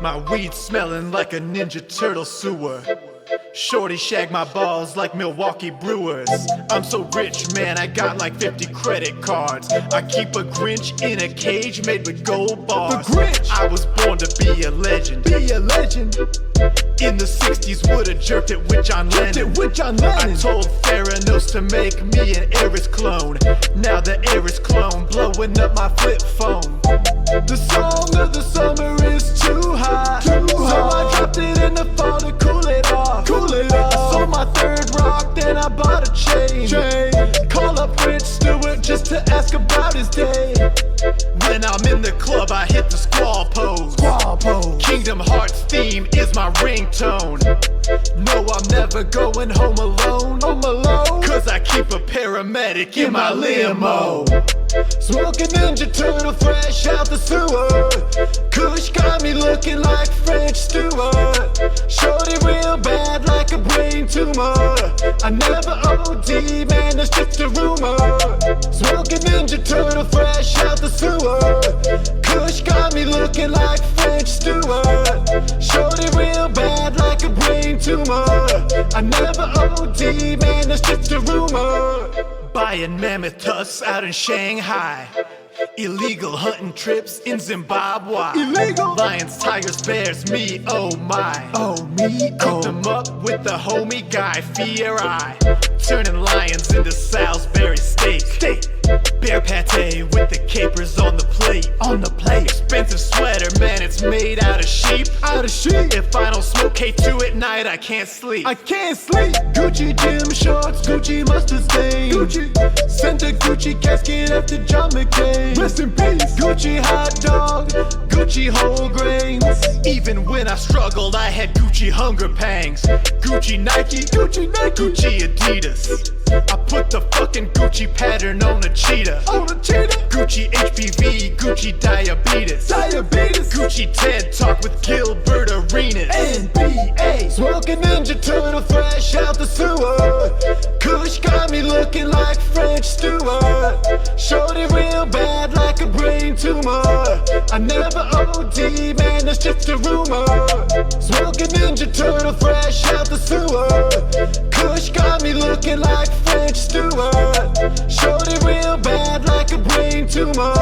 My weed smelling like a Ninja Turtle sewer. Shorty shag my balls like Milwaukee Brewers. I'm so rich, man, I got like 50 credit cards. I keep a Grinch in a cage made with gold bars. The Grinch! I was born to be a legend. Be a legend. In the 60s would've jerked it with John Lennon. I told Theranos to make me an Eris clone. Now the Eris clone blowing up my flip phone. The song of the summer is too high. So I dropped it in the fall to cool it off. I sold my third rock, then I bought a chain. Call up French Stewart just to ask about his day. When I'm in the club, I hit the squall pose. Kingdom Hearts theme is my ringtone. No, I'm never going home alone. Cause I keep a paramedic in my limo. Smoking Ninja Turtle fresh out the sewer. Kush got me looking like French Stewart. Shorty real bad like a brain tumor. I never OD, man, it's just a rumor. Smoking Ninja Turtle fresh out the sewer. Kush got me looking like French Stewart. Shorty real bad like a brain tumor. I never OD, man, it's just a rumor. Buying mammoth tusks out in Shanghai. Illegal hunting trips in Zimbabwe. Illegal. Lions, tigers, bears, me, oh my. Cook them up with the homie Guy Fieri. Turning lions into Salisbury steak. Bear pate with the capers on the plate. Expensive sweater, man, it's made out of sheep. If I don't smoke K2 at night, I can't sleep. Gucci gym shorts, Gucci mustard stain. Sent a Gucci casket after John McCain. Rest in peace. Gucci hot dog, Gucci whole grains. Even when I struggled, I had Gucci hunger pangs. Gucci Nike, Gucci Adidas. I put the fucking Gucci pattern on a cheetah. Gucci HPV, Gucci diabetes. Gucci TED Talk with Gilbert Arenas. NBA. Smoking Ninja Turtle fresh out the sewer. Kush got me looking like French Stewart. Shorty real bad like a brain tumor. I never OD, man, it's just a rumor. Smoking Ninja Turtle fresh out the sewer. Kush got me looking like French Stewart. Shorty real bad like a brain tumor.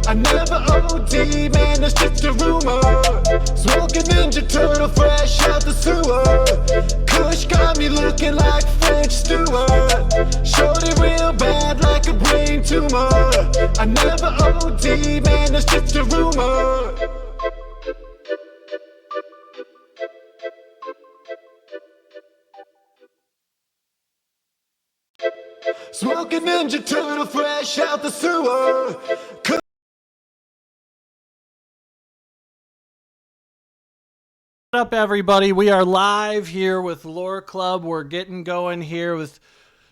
I never OD, man, it's just a rumor. Smoking Ninja Turtle fresh out the sewer. Kush got me looking like French Stewart. Shorty real bad like a brain tumor. I never OD, man, it's just a rumor. Smoking Ninja Turtle fresh out the sewer. What up, everybody? We are live here with Lore Club. We're getting going here with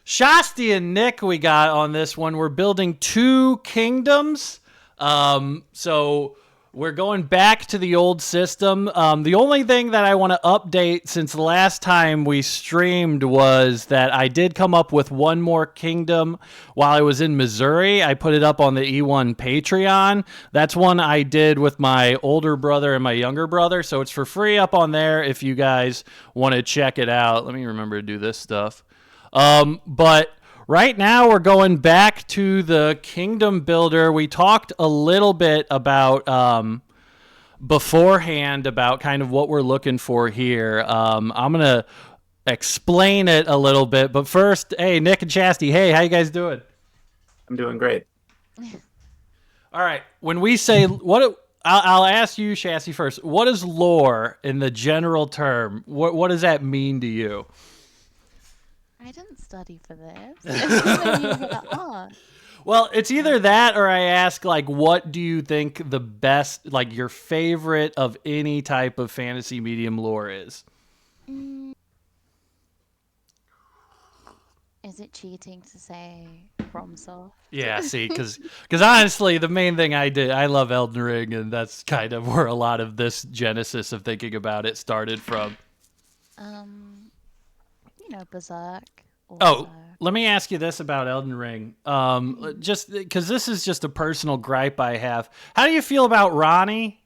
Shasti and Nick. We got on this one. We're building two kingdoms. So we're going back to the old system. The only thing that I want to update since the last time we streamed was that I did come up with one more kingdom while I was in Missouri. I put it up on the E1 Patreon. That's one I did with my older brother and my younger brother. So it's for free up on there if you guys want to check it out. Let me remember to do this stuff. But right now we're going back to the kingdom builder. We talked a little bit about beforehand about kind of what we're looking for here. I'm going to explain it a little bit, but first, hey, Nick and Shasti, hey, how you guys doing? I'm doing great. All right. When we say I'll ask you, Shasti, first. What is lore in the general term? What does that mean to you? I didn't study for this. Well, it's either that or I ask, like, what do you think the best, like, your favorite of any type of fantasy medium lore is? Is it cheating to say FromSoft? Yeah, see, because honestly, the main thing I love Elden Ring, and that's kind of where a lot of this genesis of thinking about it started from. Berserk. Oh, let me ask you this about Elden Ring. Just because this is just a personal gripe I have. How do you feel about Ronnie?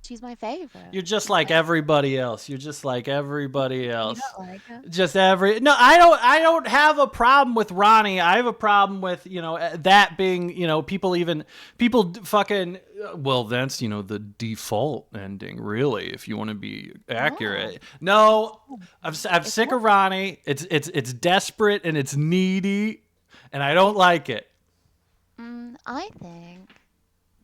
She's my favorite. You're just She's like my- everybody else. You're just like everybody You else. don't like her? Just every no, I don't have a problem with Ronnie. I have a problem with that being people fucking well that's the default ending really if you want to be accurate. No, I'm sick of Ronnie. It's desperate and it's needy, and I don't like it. I think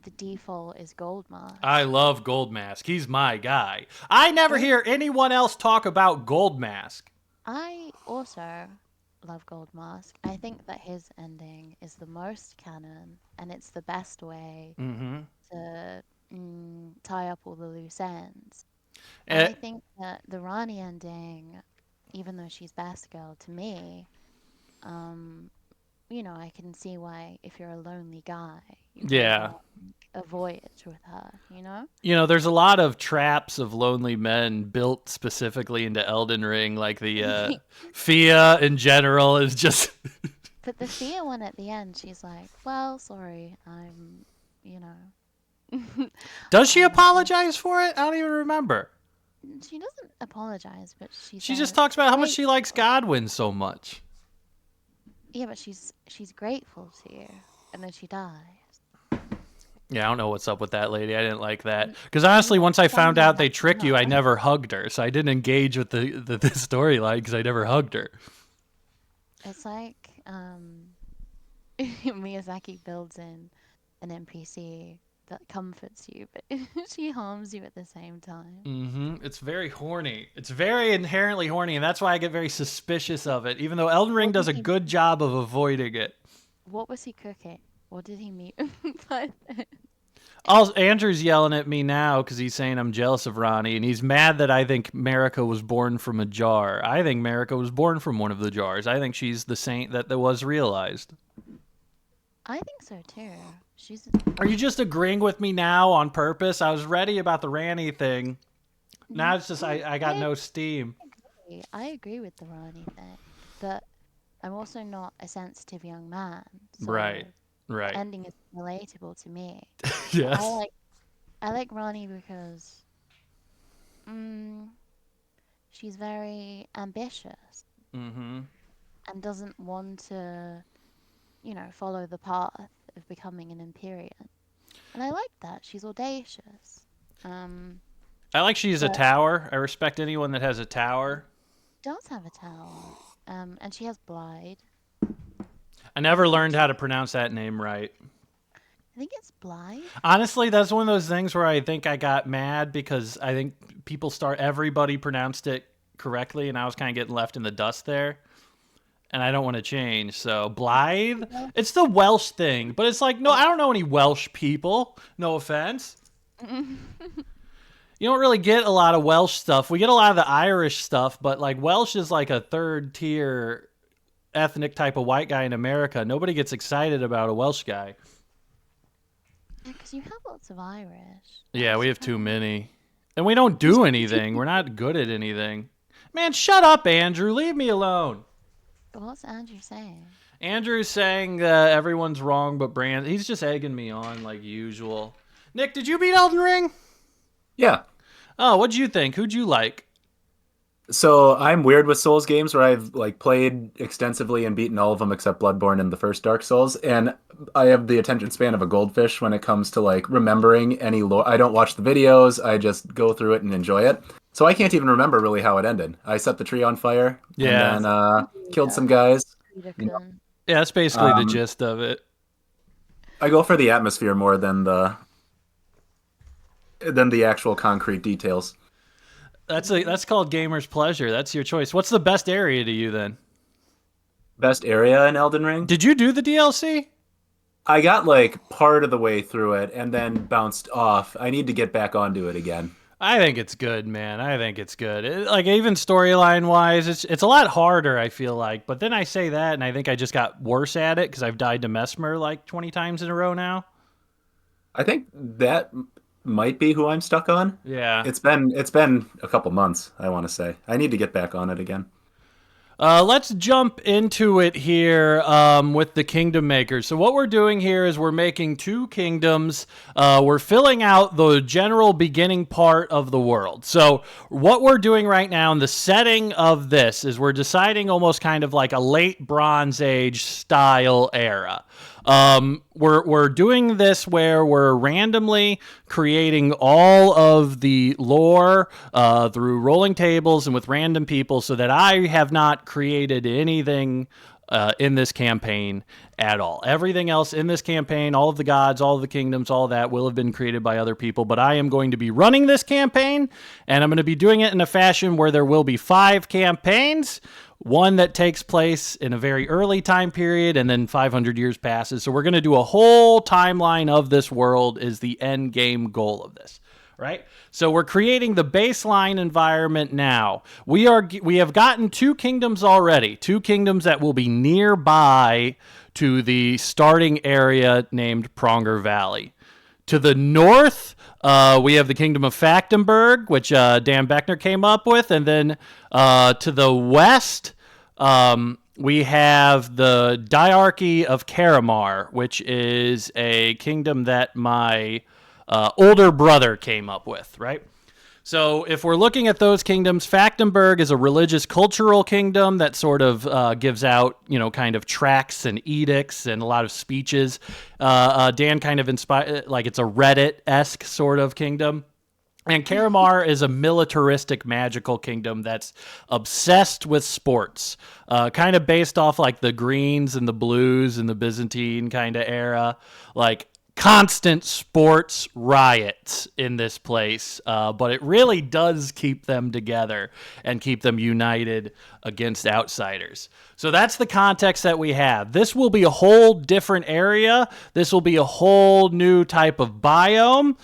the default is Goldmask. I love Goldmask. He's my guy. I never hear anyone else talk about Goldmask. I also love Goldmask. I think that his ending is the most canon, and it's the best way to tie up all the loose ends. And I think that the Rani ending, even though she's best girl to me, I can see why if you're a lonely guy, you Yeah. a voyage with her, you know? There's a lot of traps of lonely men built specifically into Elden Ring, like the Fia in general is just. But the Fia one at the end, she's like, well, sorry, I'm, Does she apologize for it? I don't even remember. She doesn't apologize, but she just says, talks about how much "Great." she likes Godwin so much. Yeah, but she's grateful to you, and then she dies. Yeah, I don't know what's up with that lady. I didn't like that. Because honestly, once I found out they trick you, I never hugged her. So I didn't engage with the storyline because I never hugged her. It's like Miyazaki builds in an NPC that comforts you, but she harms you at the same time. It's very horny. It's very inherently horny, and that's why I get very suspicious of it, even though Elden Ring does a good job of avoiding it. What was he cooking? What did he meet? But Andrew's yelling at me now because he's saying I'm jealous of Ronnie, and he's mad that I think Marika was born from a jar. I think Marika was born from one of the jars. I think she's the saint that was realized. I think so too. Are you just agreeing with me now on purpose? I was ready about the Rani thing. Now it's just I got no steam. I agree with the Rani thing, but I'm also not a sensitive young man. So Right. ending is relatable to me. Yes. I like Rani because she's very ambitious and doesn't want to, follow the path of becoming an Empyrean. And I like that. She's audacious. I like she's a tower. I respect anyone that has a tower. Does have a tower. And she has Blide. I never learned how to pronounce that name right. I think it's Blide. Honestly, that's one of those things where I think I got mad because I think everybody pronounced it correctly, and I was kind of getting left in the dust there. And I don't want to change. So, Blythe? It's the Welsh thing. But it's like, no, I don't know any Welsh people. No offense. You don't really get a lot of Welsh stuff. We get a lot of the Irish stuff, but like Welsh is like a third tier ethnic type of white guy in America. Nobody gets excited about a Welsh guy. Yeah, because you have lots of Irish. Yeah, we have too many. And we don't do anything. We're not good at anything. Man, shut up, Andrew. Leave me alone. But what's Andrew saying? Andrew's saying that everyone's wrong but Brand. He's just egging me on like usual. Nick, did you beat Elden Ring? Yeah. Oh, what'd you think? Who'd you like? So I'm weird with Souls games where I've played extensively and beaten all of them except Bloodborne and the first Dark Souls, and I have the attention span of a goldfish when it comes to remembering any lore. I don't watch the videos. I just go through it and enjoy it. So I can't even remember really how it ended. I set the tree on fire and then killed some guys. Yeah, that's basically the gist of it. I go for the atmosphere more than the actual concrete details. That's called gamer's pleasure. That's your choice. What's the best area to you then? Best area in Elden Ring? Did you do the DLC? I got part of the way through it and then bounced off. I need to get back onto it again. I think it's good, man. I think it's good. Even storyline wise, it's a lot harder, I feel like. But then I say that, and I think I just got worse at it because I've died to Mesmer 20 times in a row now. I think that might be who I'm stuck on. Yeah. It's been a couple months, I want to say. I need to get back on it again. Let's jump into it here with the Kingdom Makers. So what we're doing here is we're making 2 kingdoms. We're filling out the general beginning part of the world. So what we're doing right now in the setting of this is we're deciding almost kind of like a late Bronze Age style era. We're doing this where we're randomly creating all of the lore through rolling tables and with random people, so that I have not created anything in this campaign at all. Everything else in this campaign, all of the gods, all of the kingdoms, all of that will have been created by other people, but I am going to be running this campaign, and I'm going to be doing it in a fashion where there will be 5 campaigns. One that takes place in a very early time period, and then 500 years passes. So we're going to do a whole timeline of this world is the end game goal of this, right? So we're creating the baseline environment now. We have gotten 2 kingdoms already, 2 kingdoms that will be nearby to the starting area named Pronger Valley. To the north, we have the Kingdom of Factenberg, which Dan Beckner came up with. And then to the west, we have the Diarchy of Karamar, which is a kingdom that my older brother came up with, right? So if we're looking at those kingdoms, Factenberg is a religious cultural kingdom that sort of gives out, kind of tracts and edicts and a lot of speeches. Dan kind of inspired, like it's a Reddit-esque sort of kingdom. And Karamar is a militaristic magical kingdom that's obsessed with sports, kind of based off like the Greens and the Blues and the Byzantine kind of era, like constant sports riots in this place, but it really does keep them together and keep them united against outsiders. So that's the context that we have. This will be a whole different area. This will be a whole new type of biome.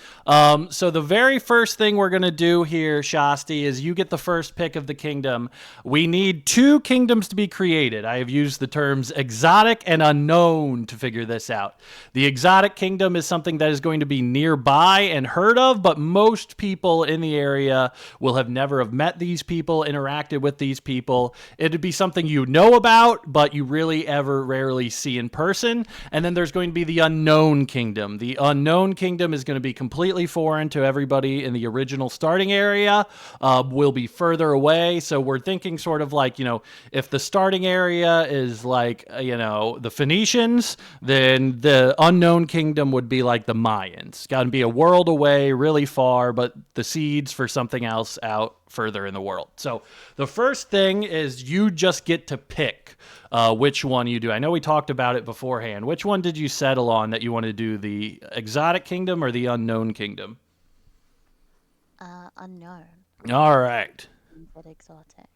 So the very first thing we're going to do here, Shasti, is you get the first pick of the kingdom. We need 2 kingdoms to be created. I have used the terms exotic and unknown to figure this out. The exotic kingdom is something that is going to be nearby and heard of, but most people in the area will have never have met these people, interacted with these people. It'd be something you know about, but you really ever rarely see in person. And then there's going to be the unknown kingdom. The unknown kingdom is going to be completely foreign to everybody in the original starting area, will be further away. So we're thinking sort of like, if the starting area is like, the Phoenicians, then the unknown kingdom would be like the Mayans. Got to be a world away, really far, but the seeds for something else out further in the world. So the first thing is you just get to pick which one you do. I know we talked about it beforehand. Which one did you settle on that you want to do, the exotic kingdom or the unknown kingdom? Unknown. All right. But exotic.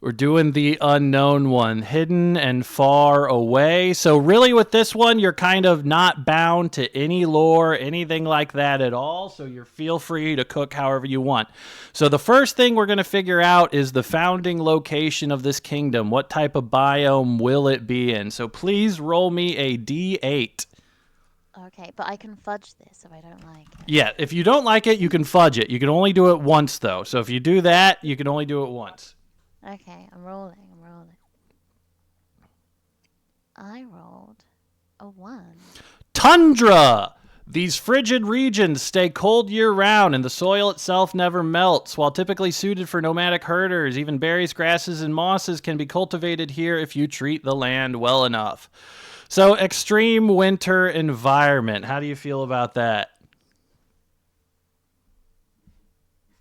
We're doing the unknown one, hidden and far away. So really with this one, you're kind of not bound to any lore, anything like that at all. So you feel free to cook however you want. So the first thing we're going to figure out is the founding location of this kingdom. What type of biome will it be in? So please roll me a D8. Okay, but I can fudge this if I don't like it. Yeah, if you don't like it, you can fudge it. You can only do it once, though. So if you do that, you can only do it once. Okay, I'm rolling. I rolled a 1. Tundra! These frigid regions stay cold year-round, and the soil itself never melts. While typically suited for nomadic herders, even berries, grasses, and mosses can be cultivated here if you treat the land well enough. So, extreme winter environment. How do you feel about that?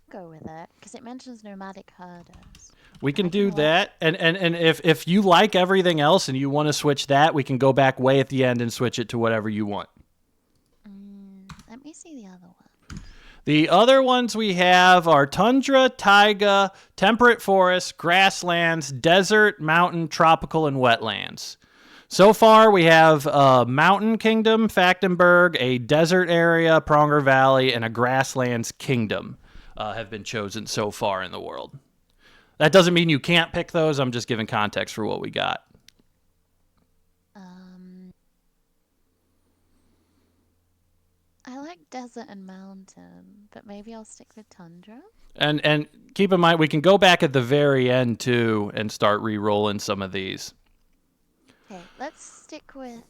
Go with it, because it mentions nomadic herders. We can do that, and if you like everything else and you want to switch that, we can go back way at the end and switch it to whatever you want. Let me see the other one. The other ones we have are tundra, taiga, temperate forests, grasslands, desert, mountain, tropical, and wetlands. So far, we have a mountain kingdom, Factenberg, a desert area, Pronger Valley, and a grasslands kingdom have been chosen so far in the world. That doesn't mean you can't pick those. I'm just giving context for what we got. I like desert and mountain, but maybe I'll stick with tundra. And keep in mind, we can go back at the very end, too, and start re-rolling some of these. Okay, let's stick with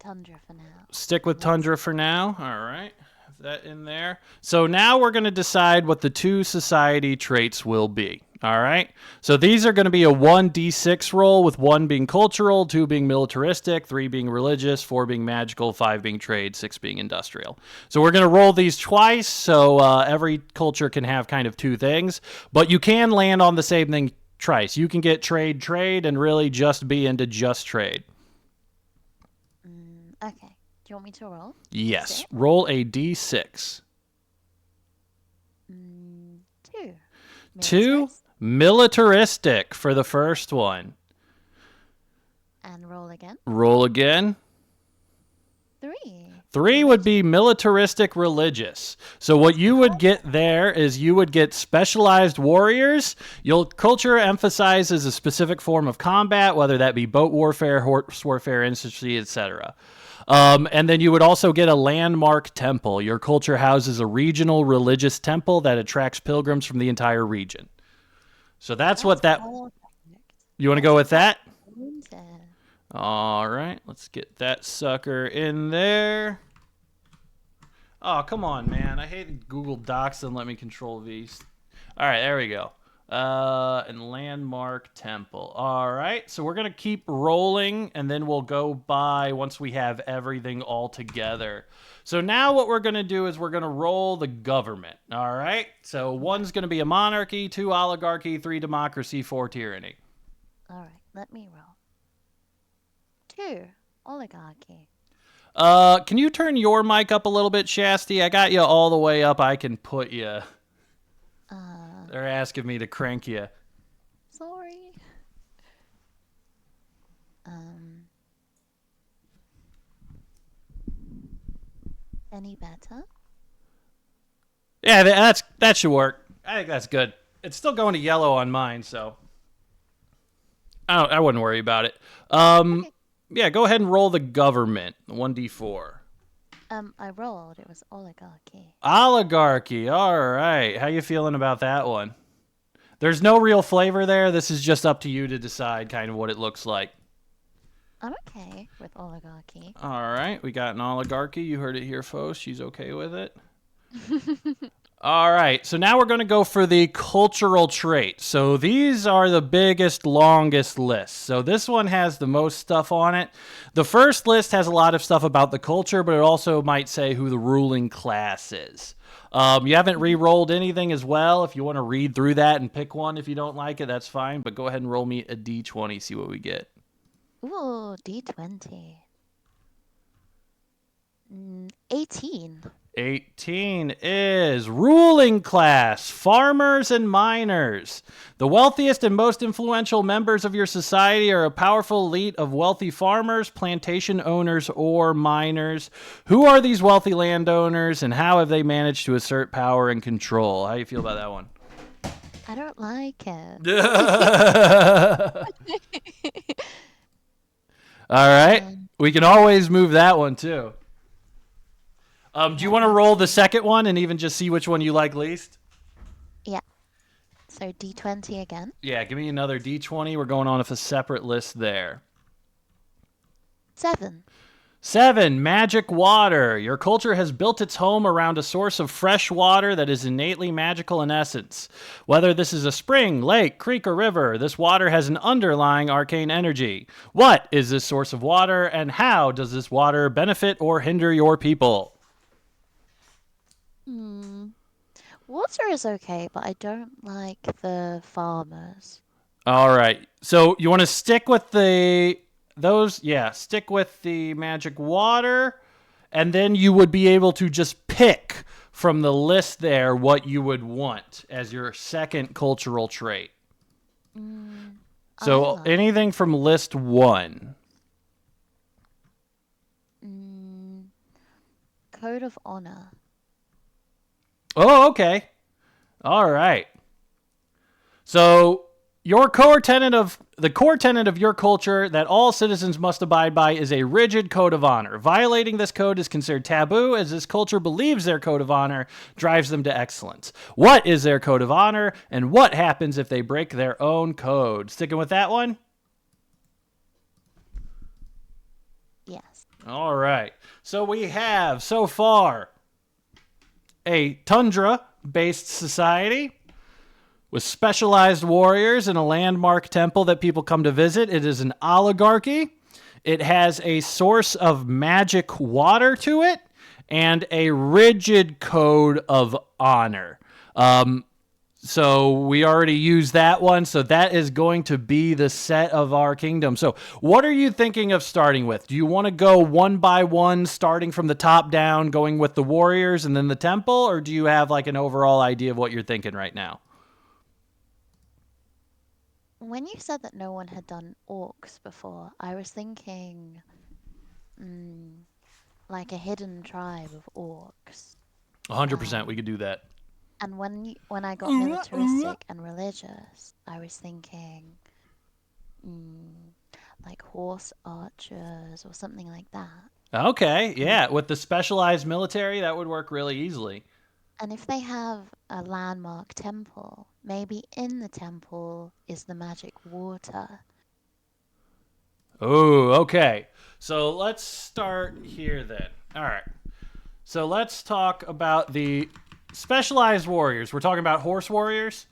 tundra for now. Stick with tundra for now. All right. Have that in there. So now we're going to decide what the 2 society traits will be. All right. So these are going to be a 1d6 roll, with 1 being cultural, 2 being militaristic, 3 being religious, 4 being magical, 5 being trade, 6 being industrial. So we're going to roll these twice, so every culture can have kind of 2 things, but you can land on the same thing twice. You can get trade, and really just be into just trade. Okay. Do you want me to roll? Yes. Roll a d6. 2. 2. Militaristic for the first one. And roll again. Roll again. 3. 3 would be militaristic religious. So what you would get there is you would get specialized warriors. Your culture emphasizes a specific form of combat, whether that be boat warfare, horse warfare, infantry, etc. And then you would also get a landmark temple. Your culture houses a regional religious temple that attracts pilgrims from the entire region. So that's what that... Perfect. You want to go with that? Yeah. All right, let's get that sucker in there. Oh, come on, man. I hate Google Docs and let me control these. All right, there we go. And landmark temple. All right, so we're going to keep rolling, and then we'll go by once we have everything all together. So now what we're going to do is we're going to roll the government. All right, so 1's going to be a monarchy, 2 oligarchy, 3 democracy, 4 tyranny. All right, let me roll. 2 oligarchy. Can you turn your mic up a little bit, Shasti? I got you all the way up. I can put you. They're asking me to crank you. Sorry. Any better? Yeah, that should work. I think that's good. It's still going to yellow on mine, so I wouldn't worry about it. Okay. Yeah, go ahead and roll the government. 1d4. I rolled. It was oligarchy. Oligarchy. All right. How you feeling about that one? There's no real flavor there. This is just up to you to decide kind of what it looks like. I'm okay with oligarchy. All right. We got an oligarchy. You heard it here, folks. She's okay with it. All right. So now we're going to go for the cultural traits. So these are the biggest, longest lists. So this one has the most stuff on it. The first list has a lot of stuff about the culture, but it also might say who the ruling class is. You haven't re-rolled anything as well. If you want to read through that and pick one if you don't like it, that's fine. But go ahead and roll me a d20, see what we get. Ooh, D20. 18. 18 is ruling class, farmers and miners. The wealthiest and most influential members of your society are a powerful elite of wealthy farmers, plantation owners, or miners. Who are these wealthy landowners, and how have they managed to assert power and control? How do you feel about that one? I don't like it. All right. We can always move that one, too. Do you want to roll the second one and even just see which one you like least? Yeah. So D20 again. Yeah, give me another D20. We're going on with a separate list there. 7. 7, magic water. Your culture has built its home around a source of fresh water that is innately magical in essence. Whether this is a spring, lake, creek, or river, this water has an underlying arcane energy. What is this source of water, and how does this water benefit or hinder your people? Water is okay, but I don't like the farmers. All right. So you want to stick with stick with the magic water, and then you would be able to just pick from the list there what you would want as your second cultural trait. So anything from list 1. Code of honor. Oh, okay. All right. So the core tenet of your culture that all citizens must abide by is a rigid code of honor. Violating this code is considered taboo, as this culture believes their code of honor drives them to excellence. What is their code of honor, and what happens if they break their own code? Sticking with that one? Yes. All right. So we have, so far, a tundra-based society with specialized warriors and a landmark temple that people come to visit. It is an oligarchy. It has a source of magic water to it and a rigid code of honor. So we already used that one. So that is going to be the set of our kingdom. So what are you thinking of starting with? Do you want to go one by one, starting from the top down, going with the warriors and then the temple? Or do you have like an overall idea of what you're thinking right now? When you said that no one had done orcs before, I was thinking like a hidden tribe of orcs. 100%, we could do that. And when I got militaristic and religious, I was thinking like horse archers or something like that. Okay, yeah. With the specialized military, that would work really easily. And if they have a landmark temple, maybe in the temple is the magic water. Oh, okay. So let's start here then. All right. So let's talk about the specialized warriors. We're talking about horse warriors?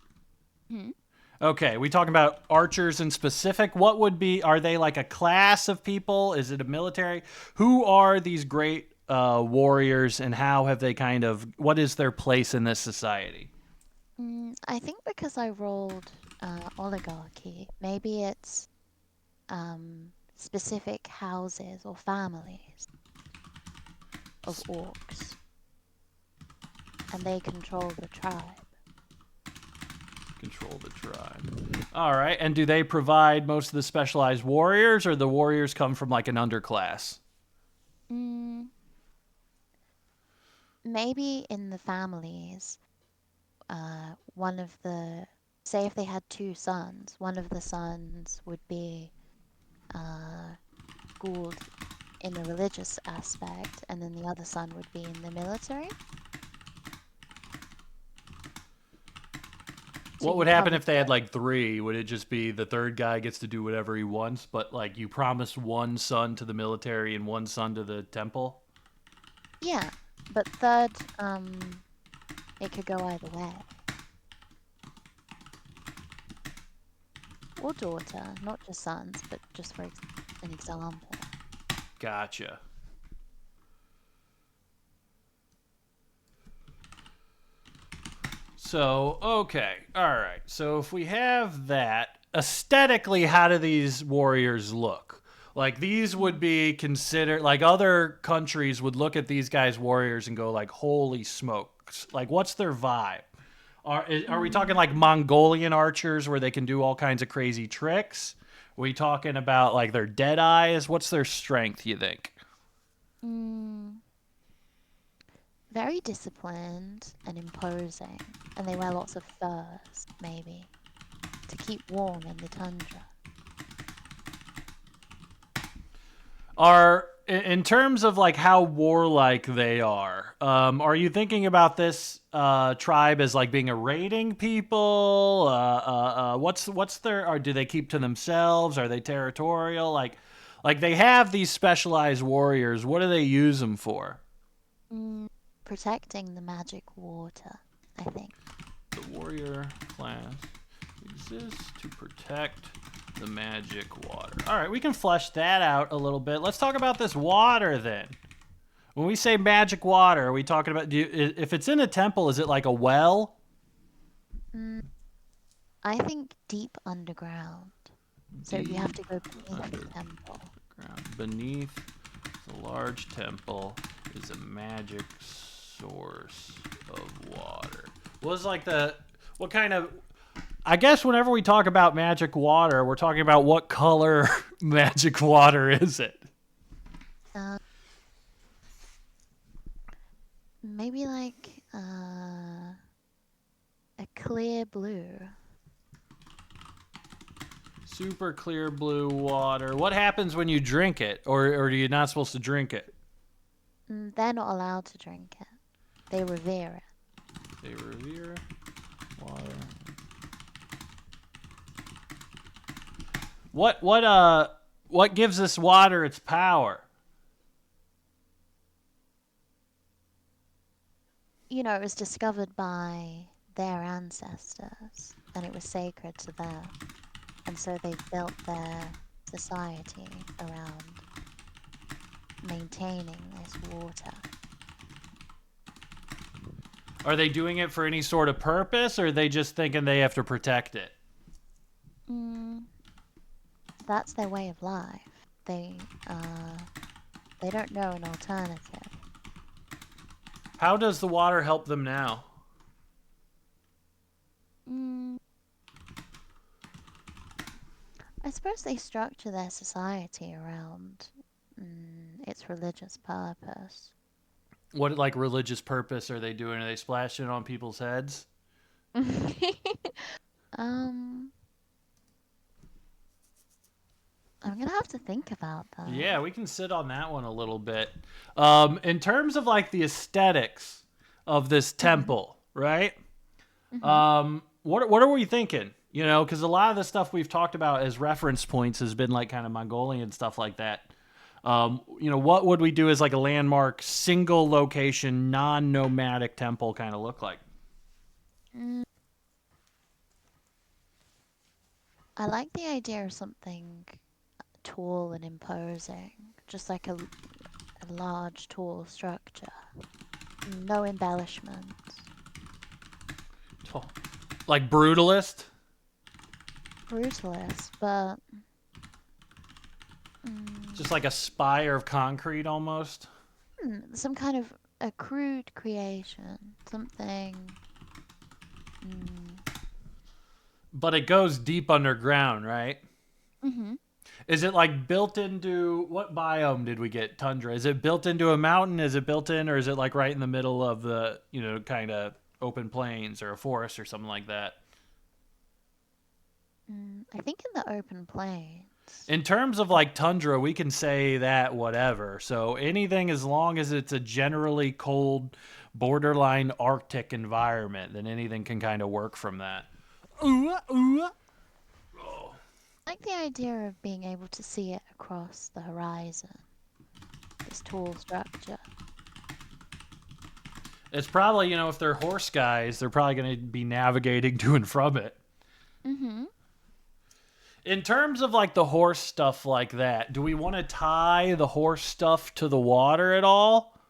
Okay, we talking about archers in specific. What would be, are they like a class of people? Is it a military? Who are these great warriors, and how have they kind of, what is their place in this society? I think because I rolled oligarchy, maybe it's specific houses or families of orcs, and they control the tribe. Control the tribe. All right, and do they provide most of the specialized warriors, or the warriors come from like an underclass? Maybe in the families, one of the, say if they had two sons, one of the sons would be schooled in the religious aspect, and then the other son would be in the military. What would happen if they had like three? Would it just be the third guy gets to do whatever he wants, but like you promise one son to the military and one son to the temple? Yeah, but third, it could go either way. Or daughter, not just sons, but just for an example. Gotcha. So, okay. All right. So if we have that, aesthetically, how do these warriors look? Like, these would be considered, like, other countries would look at these guys' warriors and go, like, holy smokes. Like, what's their vibe? Are we talking, like, Mongolian archers where they can do all kinds of crazy tricks? Are we talking about, like, their dead eyes? What's their strength, you think? Very disciplined and imposing, and they wear lots of furs, maybe, to keep warm in the tundra. Are, in terms of like how warlike they are you thinking about this tribe as like being a raiding people? What's their, or do they keep to themselves? Are they territorial? Like they have these specialized warriors. What do they use them for? Protecting the magic water, I think. The warrior class exists to protect the magic water. All right, we can flesh that out a little bit. Let's talk about this water then. When we say magic water, are we talking about, if it's in a temple, is it like a well? I think deep underground. So you have to go beneath the temple. Beneath the large temple is a magic source of water. Was like what kind of, I guess whenever we talk about magic water, we're talking about what color magic water is it? Maybe like a clear blue. Super clear blue water. What happens when you drink it? Or are you not supposed to drink it? They're not allowed to drink it. They revere it. They revere water. What gives this water its power? You know, it was discovered by their ancestors, and it was sacred to them. And so they built their society around maintaining this water. Are they doing it for any sort of purpose, or are they just thinking they have to protect it? That's their way of life. They don't know an alternative. How does the water help them now? I suppose they structure their society around its religious purpose. What like religious purpose are they doing? Are they splashing it on people's heads? I'm gonna have to think about that. Yeah, we can sit on that one a little bit. In terms of like the aesthetics of this temple, right? What are we thinking? You know, because a lot of the stuff we've talked about as reference points has been like kind of Mongolian stuff like that. You know, what would we do as like a landmark, single location, non-nomadic temple kind of look like? I like the idea of something tall and imposing, just like a large, tall structure. No embellishments. Like brutalist? Brutalist, but Just like a spire of concrete almost? some kind of a crude creation. Something. But it goes deep underground, right? Mm-hmm. Is it like built into, what biome did we get? Tundra. Is it built into a mountain? Is it built in, or is it like right in the middle of the, you know, kind of open plains or a forest or something like that? I think in the open plains. In terms of like tundra, we can say that whatever. So anything as long as it's a generally cold, borderline Arctic environment, then anything can kind of work from that. I like the idea of being able to see it across the horizon. This tall structure. It's probably, you know, if they're horse guys, they're probably going to be navigating to and from it. Mm-hmm. In terms of like the horse stuff like that, do we want to tie the horse stuff to the water at all?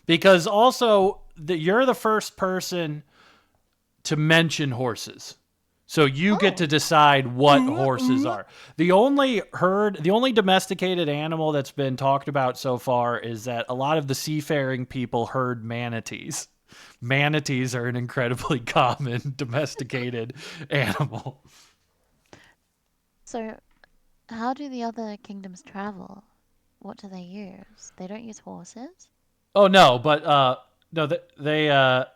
Because also, you're the first person to mention horses. So you get to decide what horses are. The only domesticated animal that's been talked about so far is that a lot of the seafaring people herd manatees. Manatees are an incredibly common domesticated animal. So, how do the other kingdoms travel? What do they use? They don't use horses? Oh no, but no,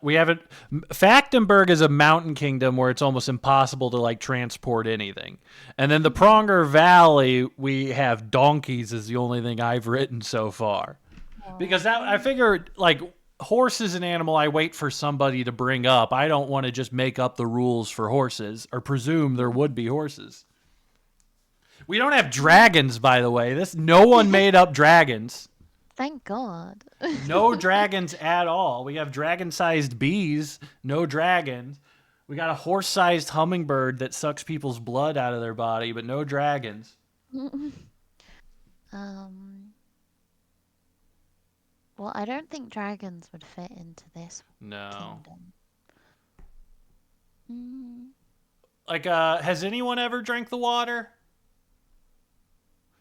we haven't. Factenberg is a mountain kingdom where it's almost impossible to like transport anything, and then the Pronger Valley, we have donkeys is the only thing I've written so far, because that I figured like horse is an animal I wait for somebody to bring up. I don't want to just make up the rules for horses or presume there would be horses. We don't have dragons, by the way. No one made up dragons. Thank God. No dragons at all. We have dragon-sized bees, no dragons. We got a horse-sized hummingbird that sucks people's blood out of their body, but no dragons. Well, I don't think dragons would fit into this No. kingdom. Like, has anyone ever drank the water?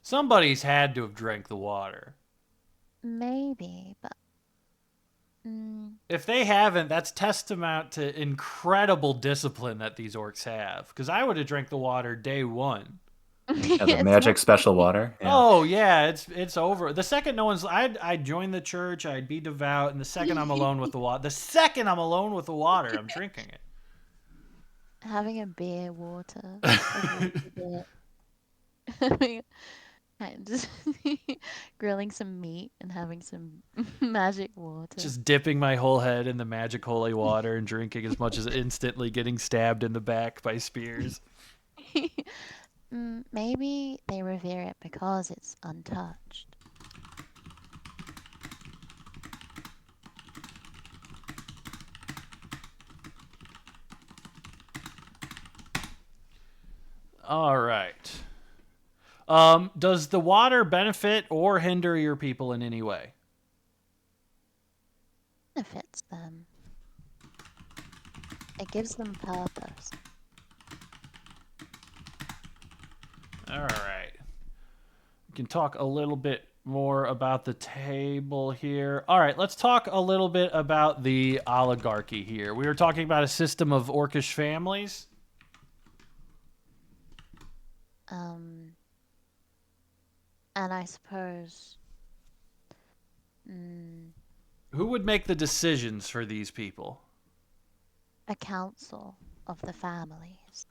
Somebody's had to have drank the water. Maybe, but... If they haven't, that's testament to incredible discipline that these orcs have. Because I would have drank the water day one. Yeah, the magic special water. Yeah. Oh yeah, it's over. The second no one's, I'd join the church, I'd be devout, and the second I'm alone with the water, I'm drinking it. Having a beer water. And just grilling some meat and having some magic water. Just dipping my whole head in the magic holy water and drinking as much as instantly getting stabbed in the back by spears. Maybe they revere it because it's untouched. All right. Does the water benefit or hinder your people in any way? Benefits them. It gives them purpose. All right. We can talk a little bit more about the table here. All right, let's talk a little bit about the oligarchy here. We were talking about a system of orcish families. And I suppose. Who would make the decisions for these people? A council of the families.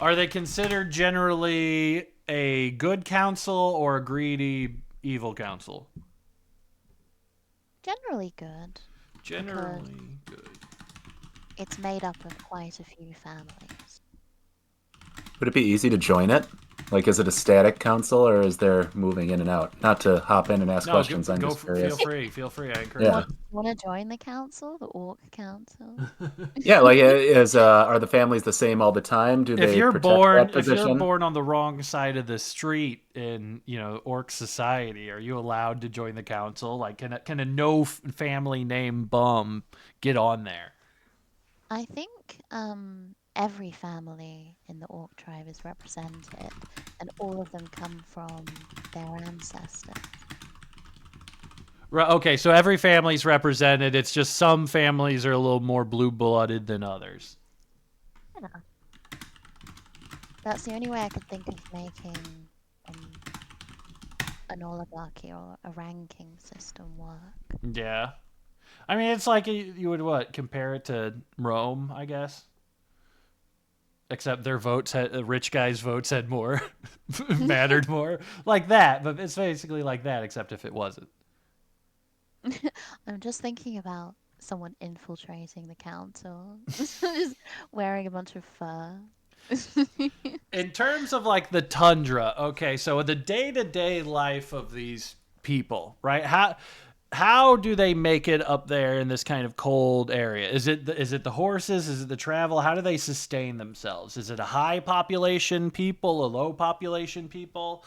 Are they considered generally a good council or a greedy evil council? Generally good. Generally good. It's made up of quite a few families. Would it be easy to join it? Like, is it a static council or is there moving in and out? Not to hop in and ask questions. I'm just curious. Feel free. I encourage Yeah. you. Want to join the council, the Orc Council? Yeah, like are the families the same all the time? Do they protect that If you're position? born on the wrong side of the street in orc society, are you allowed to join the council? Like, can a no family name bum get on there? I think every family in the Orc tribe is represented, and all of them come from their ancestors. Right. Okay, so every family's represented. It's just some families are a little more blue-blooded than others. Yeah. That's the only way I could think of making an oligarchy or a ranking system work. Yeah. I mean, it's like you would compare it to Rome, I guess. Except their votes rich guys' votes had more, mattered more, like that. But it's basically like that, except if it wasn't. I'm just thinking about someone infiltrating the council, just wearing a bunch of fur. In terms of like the tundra, okay, so the day-to-day life of these people, right? How do they make it up there in this kind of cold area? Is it the horses? Is it the travel? How do they sustain themselves? Is it a high population people, a low population people?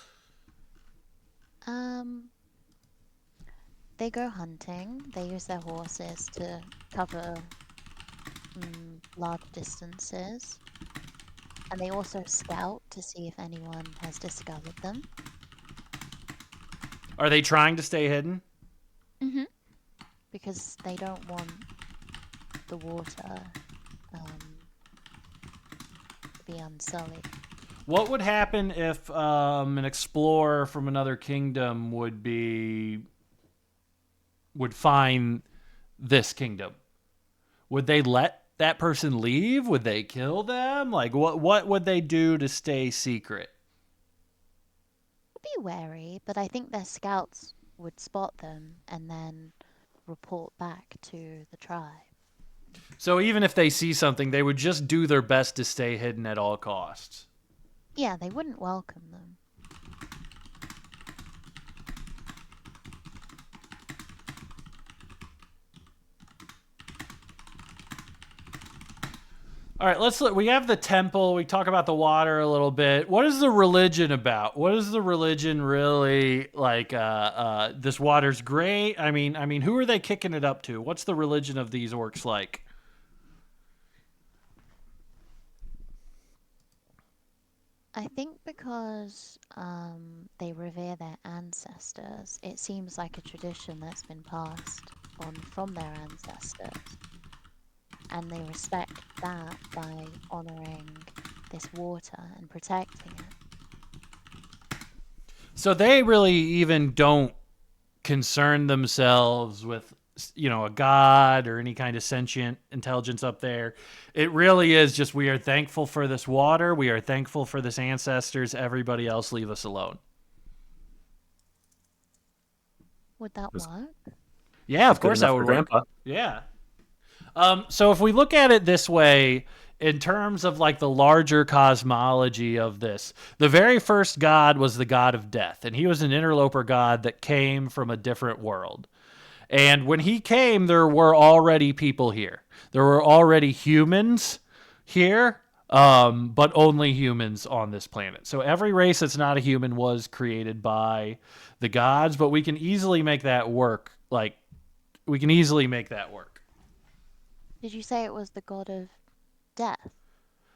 They go hunting. They use their horses to cover large distances. And they also scout to see if anyone has discovered them. Are they trying to stay hidden? Mm-hmm. Because they don't want the water to be unsullied. What would happen if an explorer from another kingdom would find this kingdom? Would they let that person leave? Would they kill them? Like, what would they do to stay secret? Be wary, but I think their scouts would spot them and then report back to the tribe. So even if they see something, they would just do their best to stay hidden at all costs. Yeah, they wouldn't welcome them. All right, we have the temple. We talk about the water a little bit. What is the religion about? What is the religion really like? This water's great. I mean, who are they kicking it up to? What's the religion of these orcs like? I think because they revere their ancestors, it seems like a tradition that's been passed on from their ancestors. And they respect that by honoring this water and protecting it. So they really even don't concern themselves with a god or any kind of sentient intelligence up there. It really is just, we are thankful for this water. We are thankful for this ancestors. Everybody else leave us alone. Would that Just- work? Yeah, of Good course enough that for would work. Grandpa. Yeah. So if we look at it this way, in terms of like the larger cosmology of this, the very first god was the god of death, and he was an interloper god that came from a different world. And when he came, there were already people here. There were already humans here, but only humans on this planet. So every race that's not a human was created by the gods, but we can easily make that work. We can easily make that work. Did you say it was the god of death?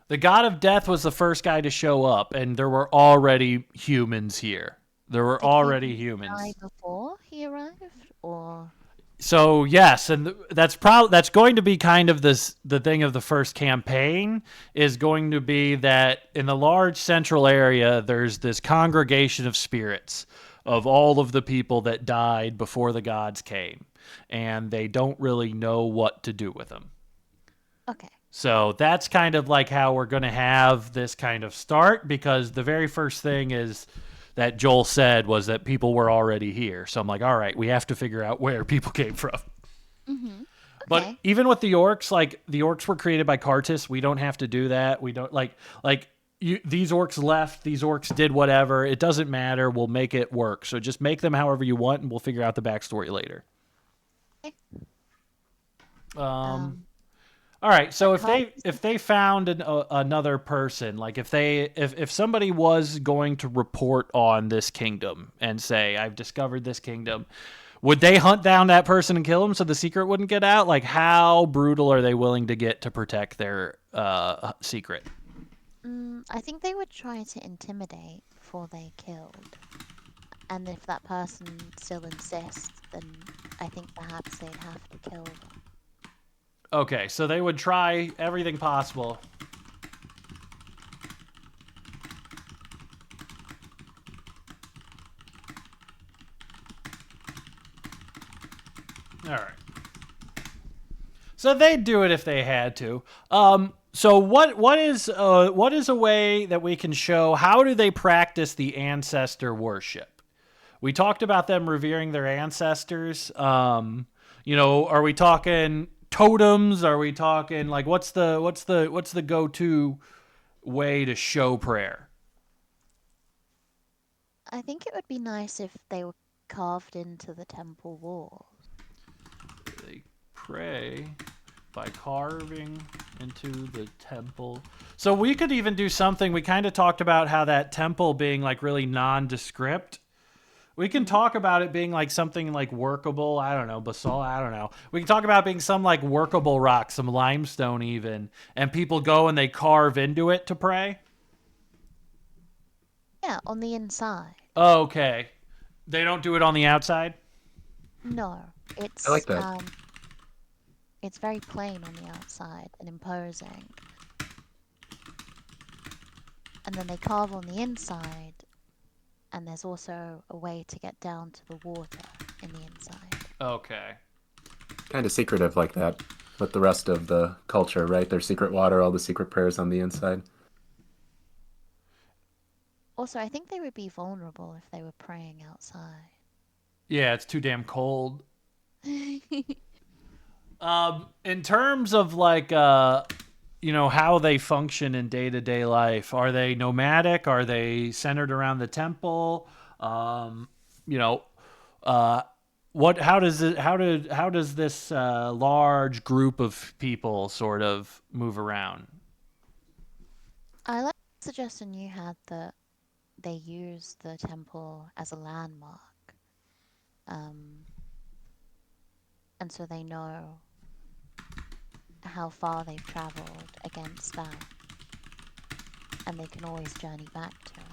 The god of death was the first guy to show up, and there were already humans here. There were Did he already humans. die before he arrived, or So yes, and that's going to be kind of the thing of the first campaign is going to be that in the large central area there's this congregation of spirits of all of the people that died before the gods came, and they don't really know what to do with them. okay? So that's kind of like how we're going to have this kind of start, because the very first thing is that Joel said was that people were already here. So I'm like, all right, we have to figure out where people came from. Mm-hmm. But Okay. even with the orcs, like the orcs were created by Cartus. We don't have to do that. We don't these orcs left. These orcs did whatever. It doesn't matter. We'll make it work. So just make them however you want, and we'll figure out the backstory later. Okay. All right. So if they found another person, like if somebody was going to report on this kingdom and say, I've discovered this kingdom, would they hunt down that person and kill him so the secret wouldn't get out? Like, how brutal are they willing to get to protect their secret? I think they would try to intimidate before they killed. And if that person still insists, then I think perhaps they'd have to kill them. Okay, so they would try everything possible. All right. So they'd do it if they had to. So what is a way that we can show how do they practice the ancestor worship? We talked about them revering their ancestors. Are we talking totems? Are we talking like what's the go-to way to show prayer? I think it would be nice if they were carved into the temple walls. They pray by carving into the temple. So we could even do something. We kind of talked about how that temple being like really nondescript. We can talk about it being like something like workable. I don't know, basalt. I don't know. We can talk about being some like workable rock, some limestone even, and people go and they carve into it to pray. Yeah, on the inside. Oh, okay. They don't do it on the outside? No, it's I like that. It's very plain on the outside and imposing. And then they carve on the inside, and there's also a way to get down to the water in the inside. Okay. Kind of secretive like that with the rest of the culture, right? Their secret water, all the secret prayers on the inside. Also, I think they would be vulnerable if they were praying outside. Yeah, it's too damn cold. In terms of like how they function in day-to-day life, are they nomadic? Are they centered around the temple? How does this large group of people sort of move around? I like the suggestion you had that they use the temple as a landmark. And so they know how far they've traveled against that. And they can always journey back to it.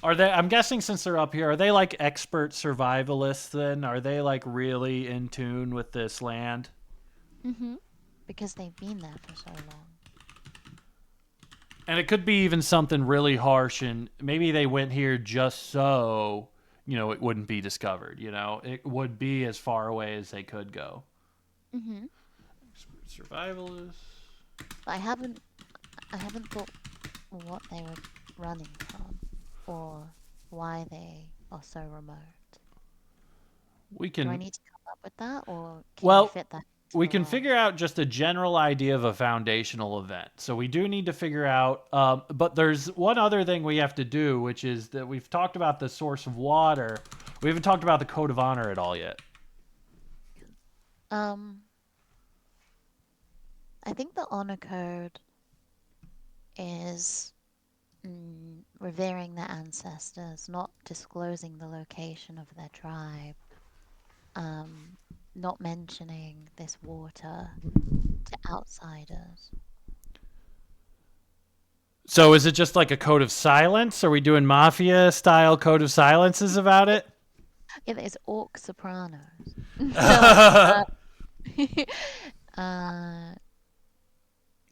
Are they? I'm guessing since they're up here, are they like expert survivalists then? Are they like really in tune with this land? Mm-hmm. Because they've been there for so long. And it could be even something really harsh, and maybe they went here just so, it wouldn't be discovered. It would be as far away as they could go. Mm-hmm. Survivalist. I haven't thought what they were running from, or why they are so remote. We Do I can need to come up with that, or can you well, fit that into we the can role? figure out just a general idea of a foundational event. So we do need to figure out, but there's one other thing we have to do, which is that we've talked about the source of water. We haven't talked about the code of honor at all yet. I think the honor code is revering their ancestors, not disclosing the location of their tribe, not mentioning this water to outsiders. So is it just like a code of silence? Are we doing mafia style code of silences about it? Yeah, there's orc sopranos. So,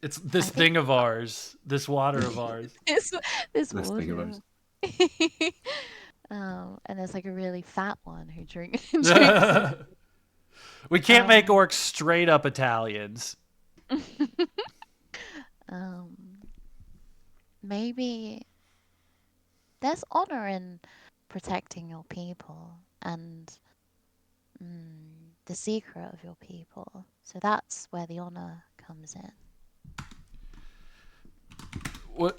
It's this thing of ours, this water of ours. this This water. thing of ours. And there's like a really fat one who drinks. We can't make orcs straight up Italians. Maybe there's honor in protecting your people and the secret of your people. So that's where the honor comes in.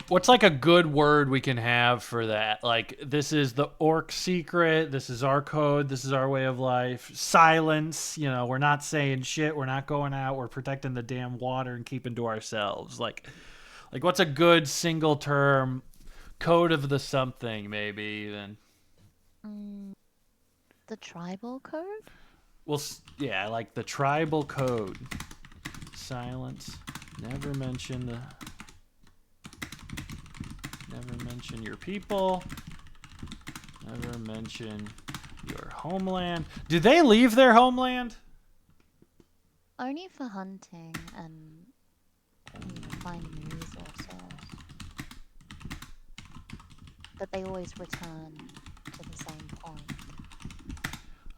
What's like a good word we can have for that? Like, this is the orc secret. This is our code. This is our way of life. Silence. We're not saying shit. We're not going out. We're protecting the damn water and keeping to ourselves. Like what's a good single term code of the something? Maybe even the tribal code. Well, yeah, like the tribal code. Silence. Never mention your people. Never mention your homeland. Do they leave their homeland? Only for hunting and finding resources. But they always return to the same point.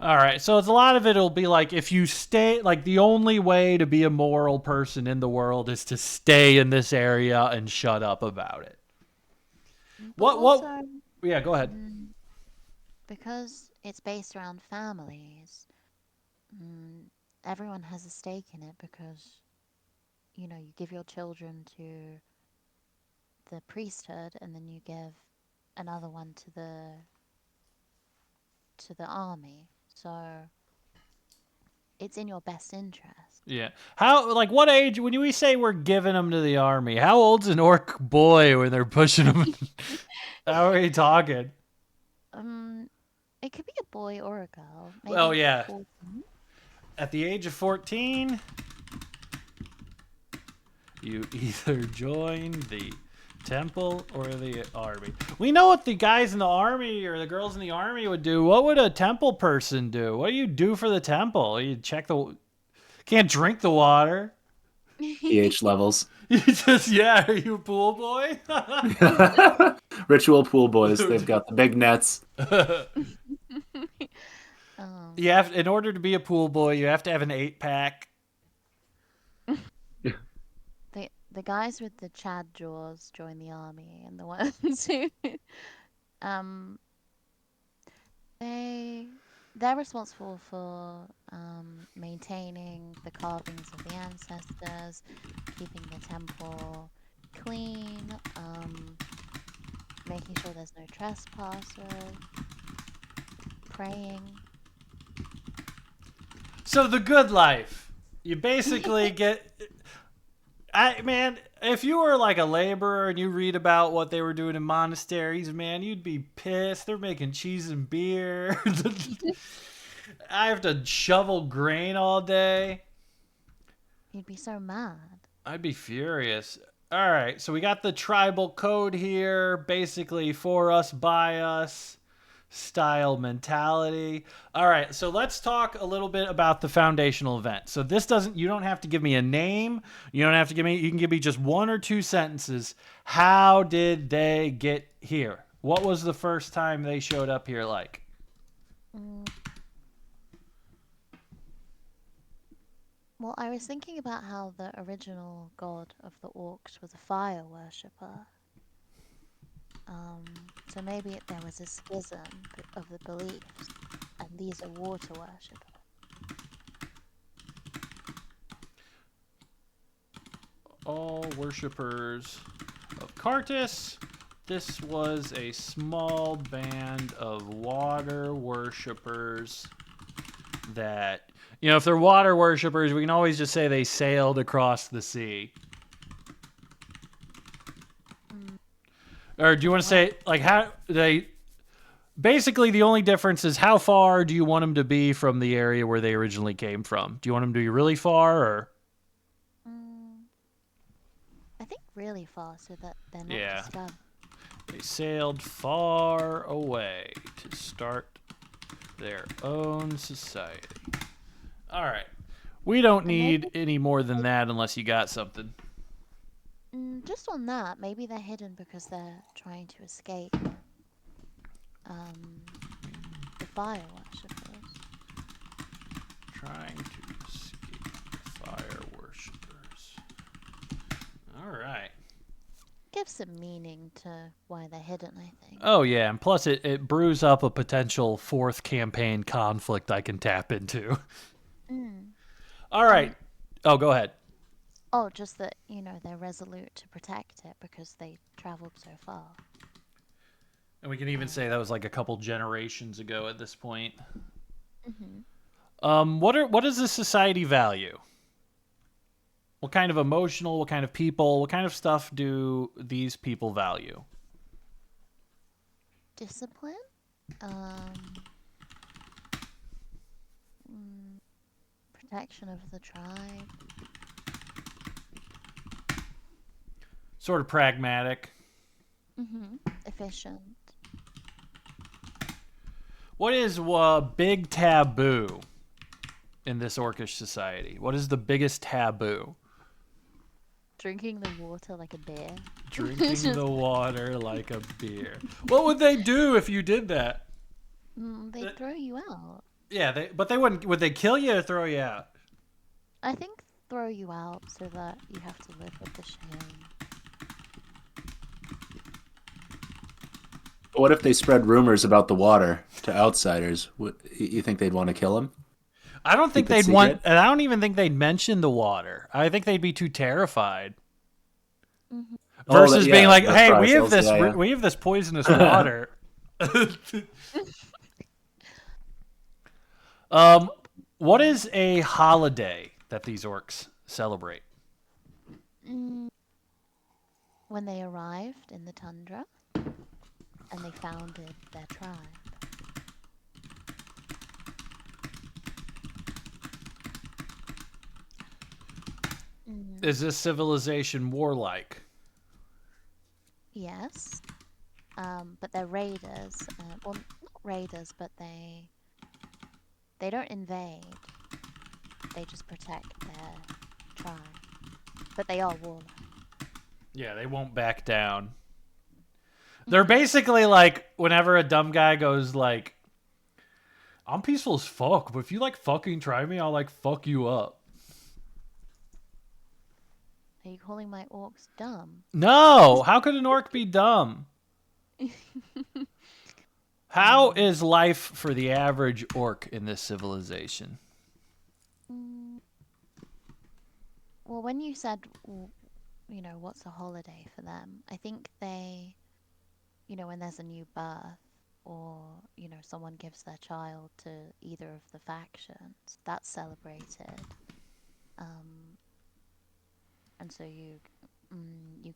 All right, so it's a lot of it'll be like, if you stay, like, the only way to be a moral person in the world is to stay in this area and shut up about it. Yeah, go ahead. Because it's based around families, everyone has a stake in it, because you give your children to the priesthood and then you give another one to the army. So it's in your best interest. Yeah. What age, when we say we're giving them to the army, how old's an orc boy when they're pushing them? How are you talking? It could be a boy or a girl. Maybe Well, yeah. 14. At the age of 14, you either join the temple or the army. We know what the guys in the army or the girls in the army would do. What would a temple person do? What do you do for the temple? You can't drink the water. pH levels. You are you a pool boy? Ritual pool boys. They've got the big nets. In order to be a pool boy, you have to have an 8-pack. The guys with the Chad jaws join the army, and the ones who they're responsible for maintaining the carvings of the ancestors, keeping the temple clean, making sure there's no trespassers, praying. So the good life. You basically get... if you were like a laborer and you read about what they were doing in monasteries, man, you'd be pissed. They're making cheese and beer. I have to shovel grain all day. You'd be so mad. I'd be furious. All right, so we got the tribal code here, basically for us, by us style mentality. All right, so let's talk a little bit about the foundational event. So you don't have to give me a name. You can give me just 1 or 2 sentences. How did they get here? What was the first time they showed up here like? Mm, well, I was thinking about how the original god of the orcs was a fire worshipper. So maybe there was a schism of the beliefs, and these are water worshippers. All worshippers of Cartus. This was a small band of water worshippers that, if they're water worshippers, we can always just say they sailed across the sea. Or do you want to say, like, how they... Basically, the only difference is how far do you want them to be from the area where they originally came from? Do you want them to be really far, or... I think really far so that they're not Yeah. discovered. They sailed far away to start their own society. All right. We don't need any more than that unless you got something. Just on that, maybe they're hidden because they're trying to escape the fire worshippers. Trying to escape the fire worshippers. All right. Gives some meaning to why they're hidden, I think. Oh, yeah. And plus, it brews up a potential fourth campaign conflict I can tap into. All right. Oh, go ahead. Oh, just that, they're resolute to protect it because they traveled so far. And we can even say that was like a couple generations ago at this point. Mm-hmm. What does this society value? What kind of emotional, what kind of people, what kind of stuff do these people value? Discipline? Protection of the tribe. Sort of pragmatic. Efficient. What is a big taboo in this orcish society? What is the biggest taboo? Drinking the water like a bear. Drinking the water like a beer. What would they do if you did that? They'd throw you out. Yeah, but they wouldn't. Would they kill you or throw you out? I think throw you out so that you have to live with the shame. What if they spread rumors about the water to outsiders? You think they'd want to kill him? I don't think Keep it they'd want. secret? And I don't even think they'd mention the water. I think they'd be too terrified. Versus being like, "Hey, we have this. We have this poisonous water." What is a holiday that these orcs celebrate? When they arrived in the tundra and they founded their tribe. Is this civilization warlike? Yes. But they're raiders. Well, not raiders, but they don't invade. They just protect their tribe. But they are warlike. Yeah, they won't back down. They're basically like, whenever a dumb guy goes like, "I'm peaceful as fuck, but if you like fucking try me, I'll like fuck you up." Are you calling my orcs dumb? No! How could an orc be dumb? How is life for the average orc in this civilization? Well, when you said, what's a holiday for them? I think they, when there's a new birth or, someone gives their child to either of the factions, that's celebrated. And so you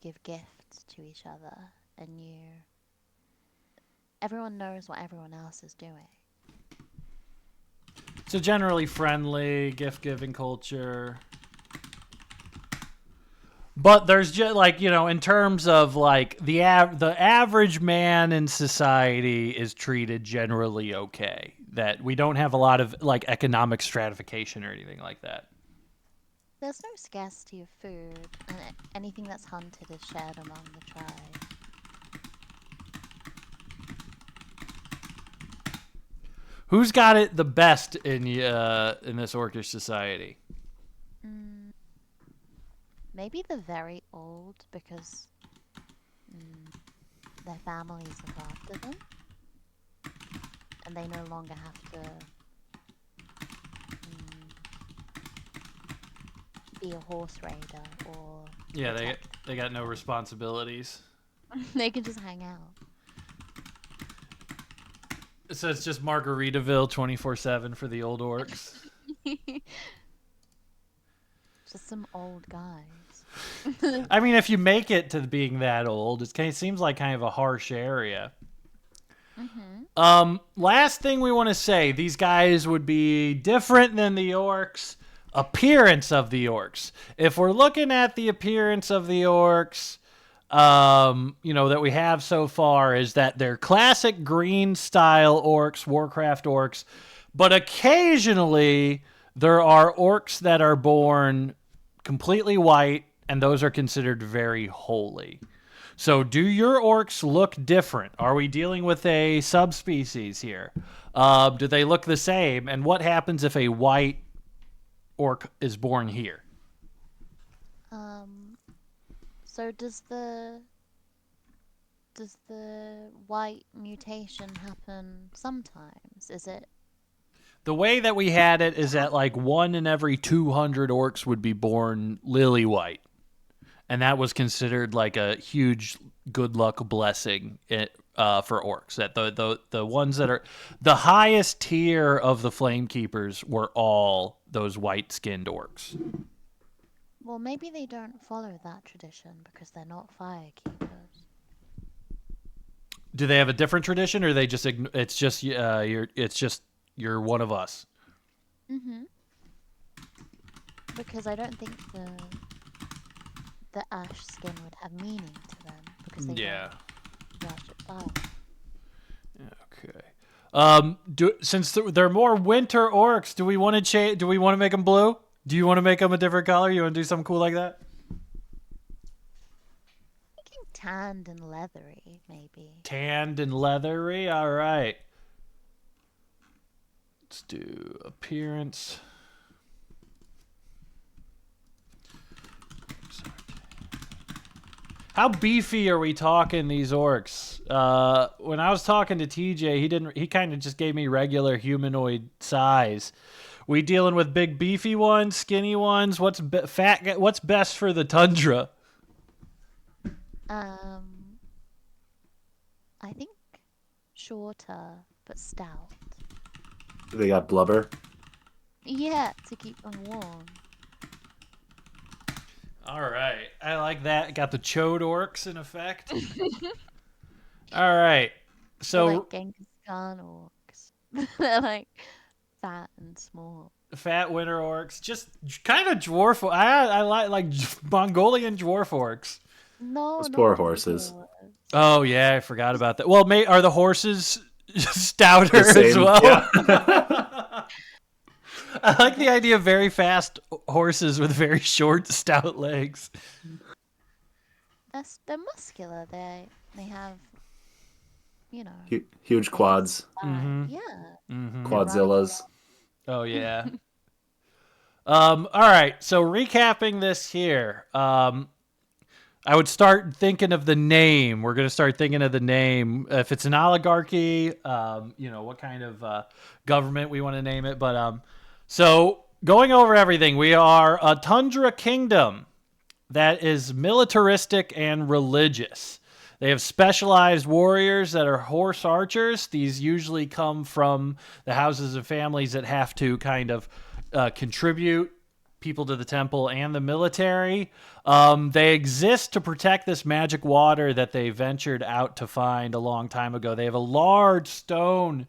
give gifts to each other, and everyone knows what everyone else is doing. So generally friendly, gift-giving culture. But there's just like, in terms of like the average man in society is treated generally okay. That we don't have a lot of like economic stratification or anything like that. There's no scarcity of food, and anything that's hunted is shared among the tribe. Who's got it the best in this orcish society? Maybe the very old, because their families look after them, and they no longer have to be a horse raider or they got no responsibilities. they can just hang out. So it's just Margaritaville 24/7 for the old orcs. Just some old guys. I mean, if you make it to being that old, it seems like kind of a harsh area. Last thing we want to say, these guys would be different than the orcs. Appearance of the orcs. If we're looking at the appearance of the orcs, that we have so far, is that they're classic green style orcs, Warcraft orcs, but occasionally there are orcs that are born completely white, and those are considered very holy. So do your orcs look different? Are we dealing with a subspecies here? Do they look the same? And what happens if a white orc is born here? So does the white mutation happen sometimes? Is it? The way that we had it is that like 1 in every 200 orcs would be born lily white. And that was considered like a huge good luck blessing for orcs. That the ones that are the highest tier of the Flame Keepers were all those white-skinned orcs. Well, maybe they don't follow that tradition because they're not fire keepers. Do they have a different tradition, or they just it's just you're one of us? Because I don't think the ash skin would have meaning to them because they don't worship fire. Okay. Since they're more winter orcs, do we want to change? Do we want to make them blue? Do you want to make them a different color? You want to do something cool like that? Thinking tanned and leathery, maybe. Tanned and leathery. All right. Let's do appearance. How beefy are we talking these orcs? When I was talking to TJ, he kind of just gave me regular humanoid size. We dealing with big beefy ones, skinny ones? What's best for the tundra? I think shorter but stout. They got blubber. Yeah, to keep them warm. All right. I like that. Got the chode orcs in effect. All right. So They're like Genghis Khan orcs. They're like fat and small. Fat winter orcs. Just kind of dwarf. I like Mongolian dwarf orcs. No, Those not poor dwarf horses. orcs. Oh, yeah. I forgot about that. Well, are the horses stouter The same, as well? yeah. I like the idea of very fast horses with very short, stout legs. They're muscular. They have, Huge quads. Yeah. Quadzillas. Oh, yeah. All right. So recapping this here, I would start thinking of the name. We're going to start thinking of the name. If it's an oligarchy, what kind of government we want to name it. But so going over everything, we are a tundra kingdom that is militaristic and religious. They have specialized warriors that are horse archers. These usually come from the houses of families that have to kind of contribute people to the temple and the military. They exist to protect this magic water that they ventured out to find a long time ago. They have a large stone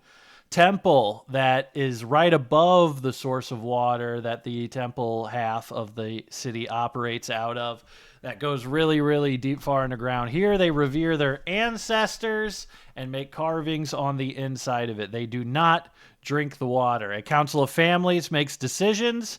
temple that is right above the source of water that the temple half of the city operates out of. That goes really, really deep far underground. Here they revere their ancestors and make carvings on the inside of it. They do not drink the water. A council of families makes decisions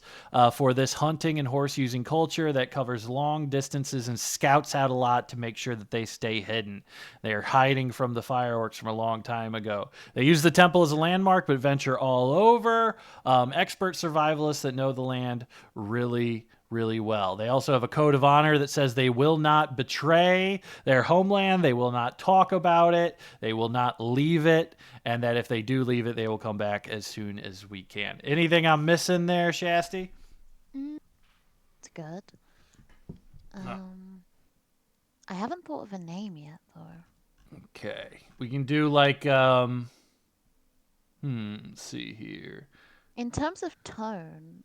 for this hunting and horse using culture that covers long distances and scouts out a lot to make sure that they stay hidden. They are hiding from the fireworks from a long time ago. They use the temple as a landmark, but venture all over. Expert survivalists that know the land really well. They also have a code of honor that says they will not betray their homeland, they will not talk about it, they will not leave it, and that if they do leave it, they will come back as soon as we can. Anything I'm missing there, Shasti? It's good. I haven't thought of a name yet, though. Okay. We can do like, let's see here. In terms of tone,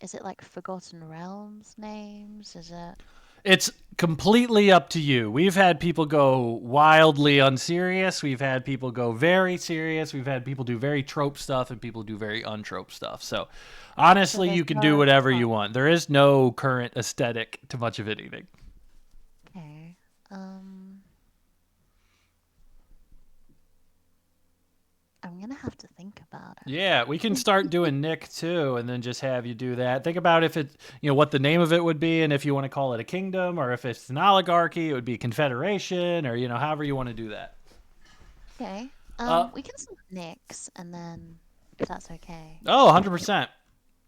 is it like Forgotten Realms names? Is it? It's completely up to you. We've had people go wildly unserious. We've had people go very serious. We've had people do very trope stuff and people do very untrope stuff. So honestly, you can do whatever you want. There is no current aesthetic to much of anything. Okay. I'm gonna have to think about it. Yeah, we can start doing Nick too, and then just have you do that. Think about if it, what the name of it would be, and if you want to call it a kingdom, or if it's an oligarchy, it would be confederation, or however you want to do that. Okay. We can start Nick's, and then if that's okay. Oh, 100%.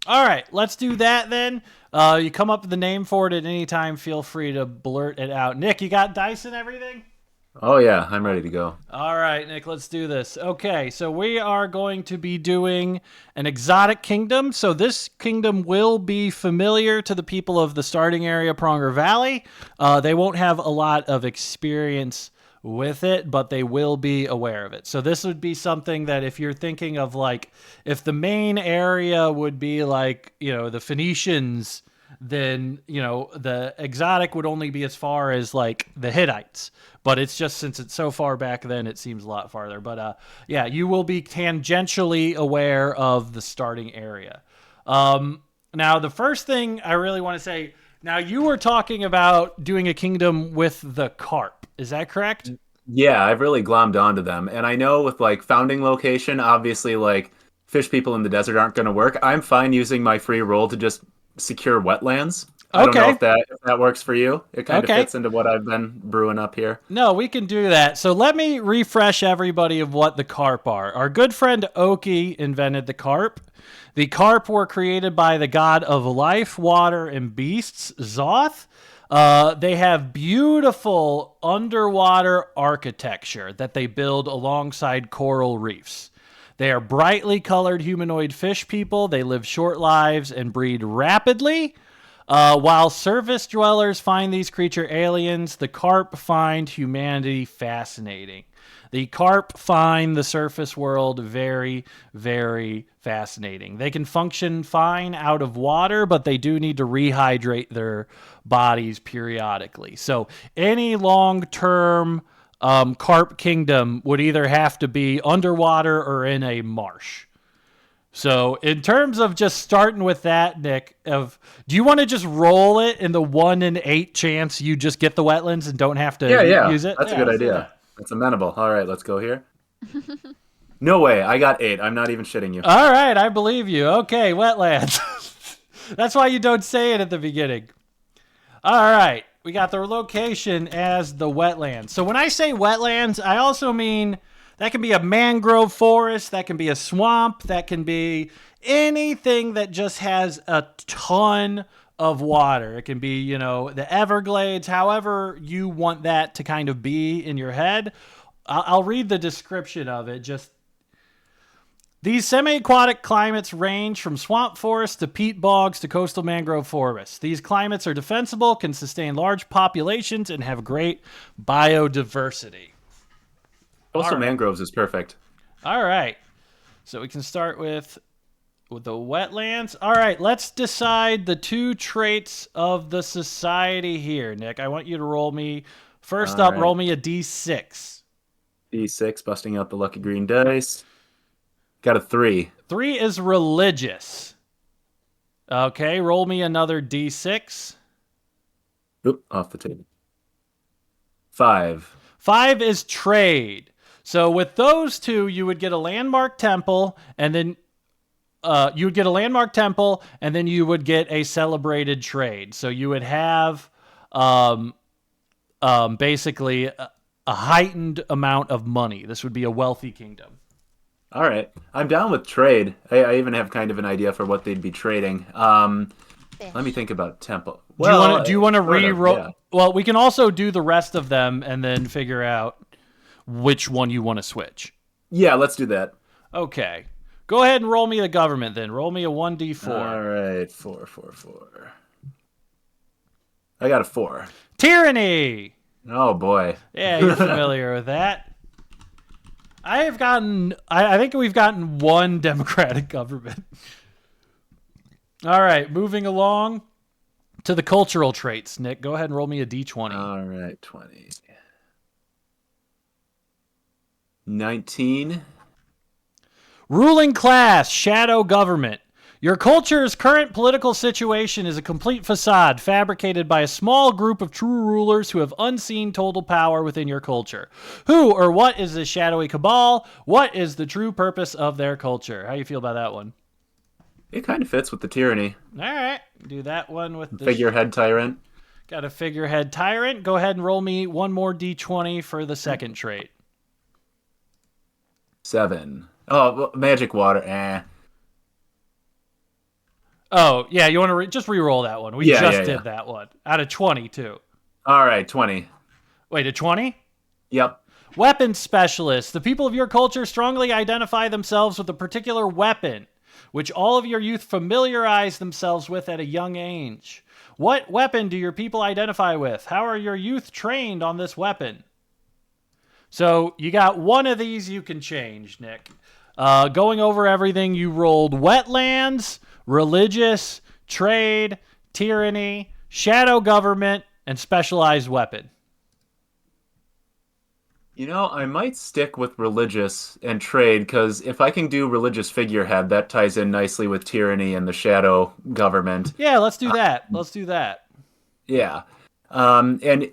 All right, let's do that then. You come up with the name for it at any time. Feel free to blurt it out. Nick, you got dice and everything? Oh yeah, I'm ready to go. All right, Nick, let's do this. Okay, so we are going to be doing an exotic kingdom. So this kingdom will be familiar to the people of the starting area, Pronger Valley. They won't have a lot of experience with it, but they will be aware of it. So this would be something that if you're thinking of like, if the main area would be like, the Phoenicians, then, the exotic would only be as far as like the Hittites. But it's just since it's so far back then, it seems a lot farther. But yeah, you will be tangentially aware of the starting area. Now, the first thing I really want to say, now you were talking about doing a kingdom with the carp. Is that correct? Yeah, I've really glommed onto them. And I know with like founding location, obviously like fish people in the desert aren't going to work. I'm fine using my free roll to just secure wetlands. I don't know if that works for you. It kind of fits into what I've been brewing up here. No, we can do that. So let me refresh everybody of what the carp are. Our good friend Oki invented the carp. The carp were created by the god of life, water, and beasts, Zoth. They have beautiful underwater architecture that they build alongside coral reefs. They are brightly colored humanoid fish people. They live short lives and breed rapidly. While surface dwellers find these creature aliens, the carp find humanity fascinating. The carp find the surface world very, very fascinating. They can function fine out of water, but they do need to rehydrate their bodies periodically. So any long-term carp kingdom would either have to be underwater or in a marsh. So in terms of just starting with that, Nick, do you want to just roll it in the 1 in 8 chance you just get the wetlands and don't have to use it? That's a good idea. That's amenable. All right, let's go here. No way. I got 8. I'm not even shitting you. All right, I believe you. Okay, wetlands. That's why you don't say it at the beginning. All right, we got the location as the wetlands. So when I say wetlands, I also mean that can be a mangrove forest, that can be a swamp, that can be anything that just has a ton of water. It can be, the Everglades, however you want that to kind of be in your head. I'll read the description of it. These semi-aquatic climates range from swamp forests to peat bogs to coastal mangrove forests. These climates are defensible, can sustain large populations, and have great biodiversity. Coastal mangroves is perfect. All right. So we can start with the wetlands. All right, let's decide the 2 traits of the society here, Nick. I want you to roll me, roll me a D6. D6, busting out the lucky green dice. Got a 3. 3 is religious. Okay, roll me another D6. Oop, off the table. 5. 5 is trade. So with those two, you would get a landmark temple, and then you would get a landmark temple, and then you would get a celebrated trade. So you would have basically a heightened amount of money. This would be a wealthy kingdom. All right. I'm down with trade. I even have kind of an idea for what they'd be trading. Let me think about temple. Do you want to re-roll? Yeah. Well, we can also do the rest of them and then figure out which one you want to switch. Yeah, let's do that. Okay. Go ahead and roll me the government then. Roll me a 1d4. All right, 4. I got a 4. Tyranny! Oh, boy. Yeah, you're familiar with that. I think we've gotten one democratic government. All right, moving along to the cultural traits. Nick, go ahead and roll me a d20. All right, 20. 19. Ruling class, shadow government. Your culture's current political situation is a complete facade fabricated by a small group of true rulers who have unseen total power within your culture. Who or what is this shadowy cabal? What is the true purpose of their culture? How do you feel about that one? It kind of fits with the tyranny. All right, do that one with the Figurehead tyrant. Got a figurehead tyrant. Go ahead and roll me one more d20 for the second trait. 7. Oh, well, magic water. Oh, yeah, you want to just re-roll that one. We did that one. Out of 20, too. All right, 20. Wait, a 20? Yep. Weapons specialist. The people of your culture strongly identify themselves with a particular weapon, which all of your youth familiarize themselves with at a young age. What weapon do your people identify with? How are your youth trained on this weapon? So you got one of these you can change, Nick. Going over everything, you rolled wetlands, religious, trade, tyranny, shadow government, and specialized weapon. You know, I might stick with religious and trade, because if I can do religious figurehead, that ties in nicely with tyranny and the shadow government. Yeah, let's do that. Yeah. And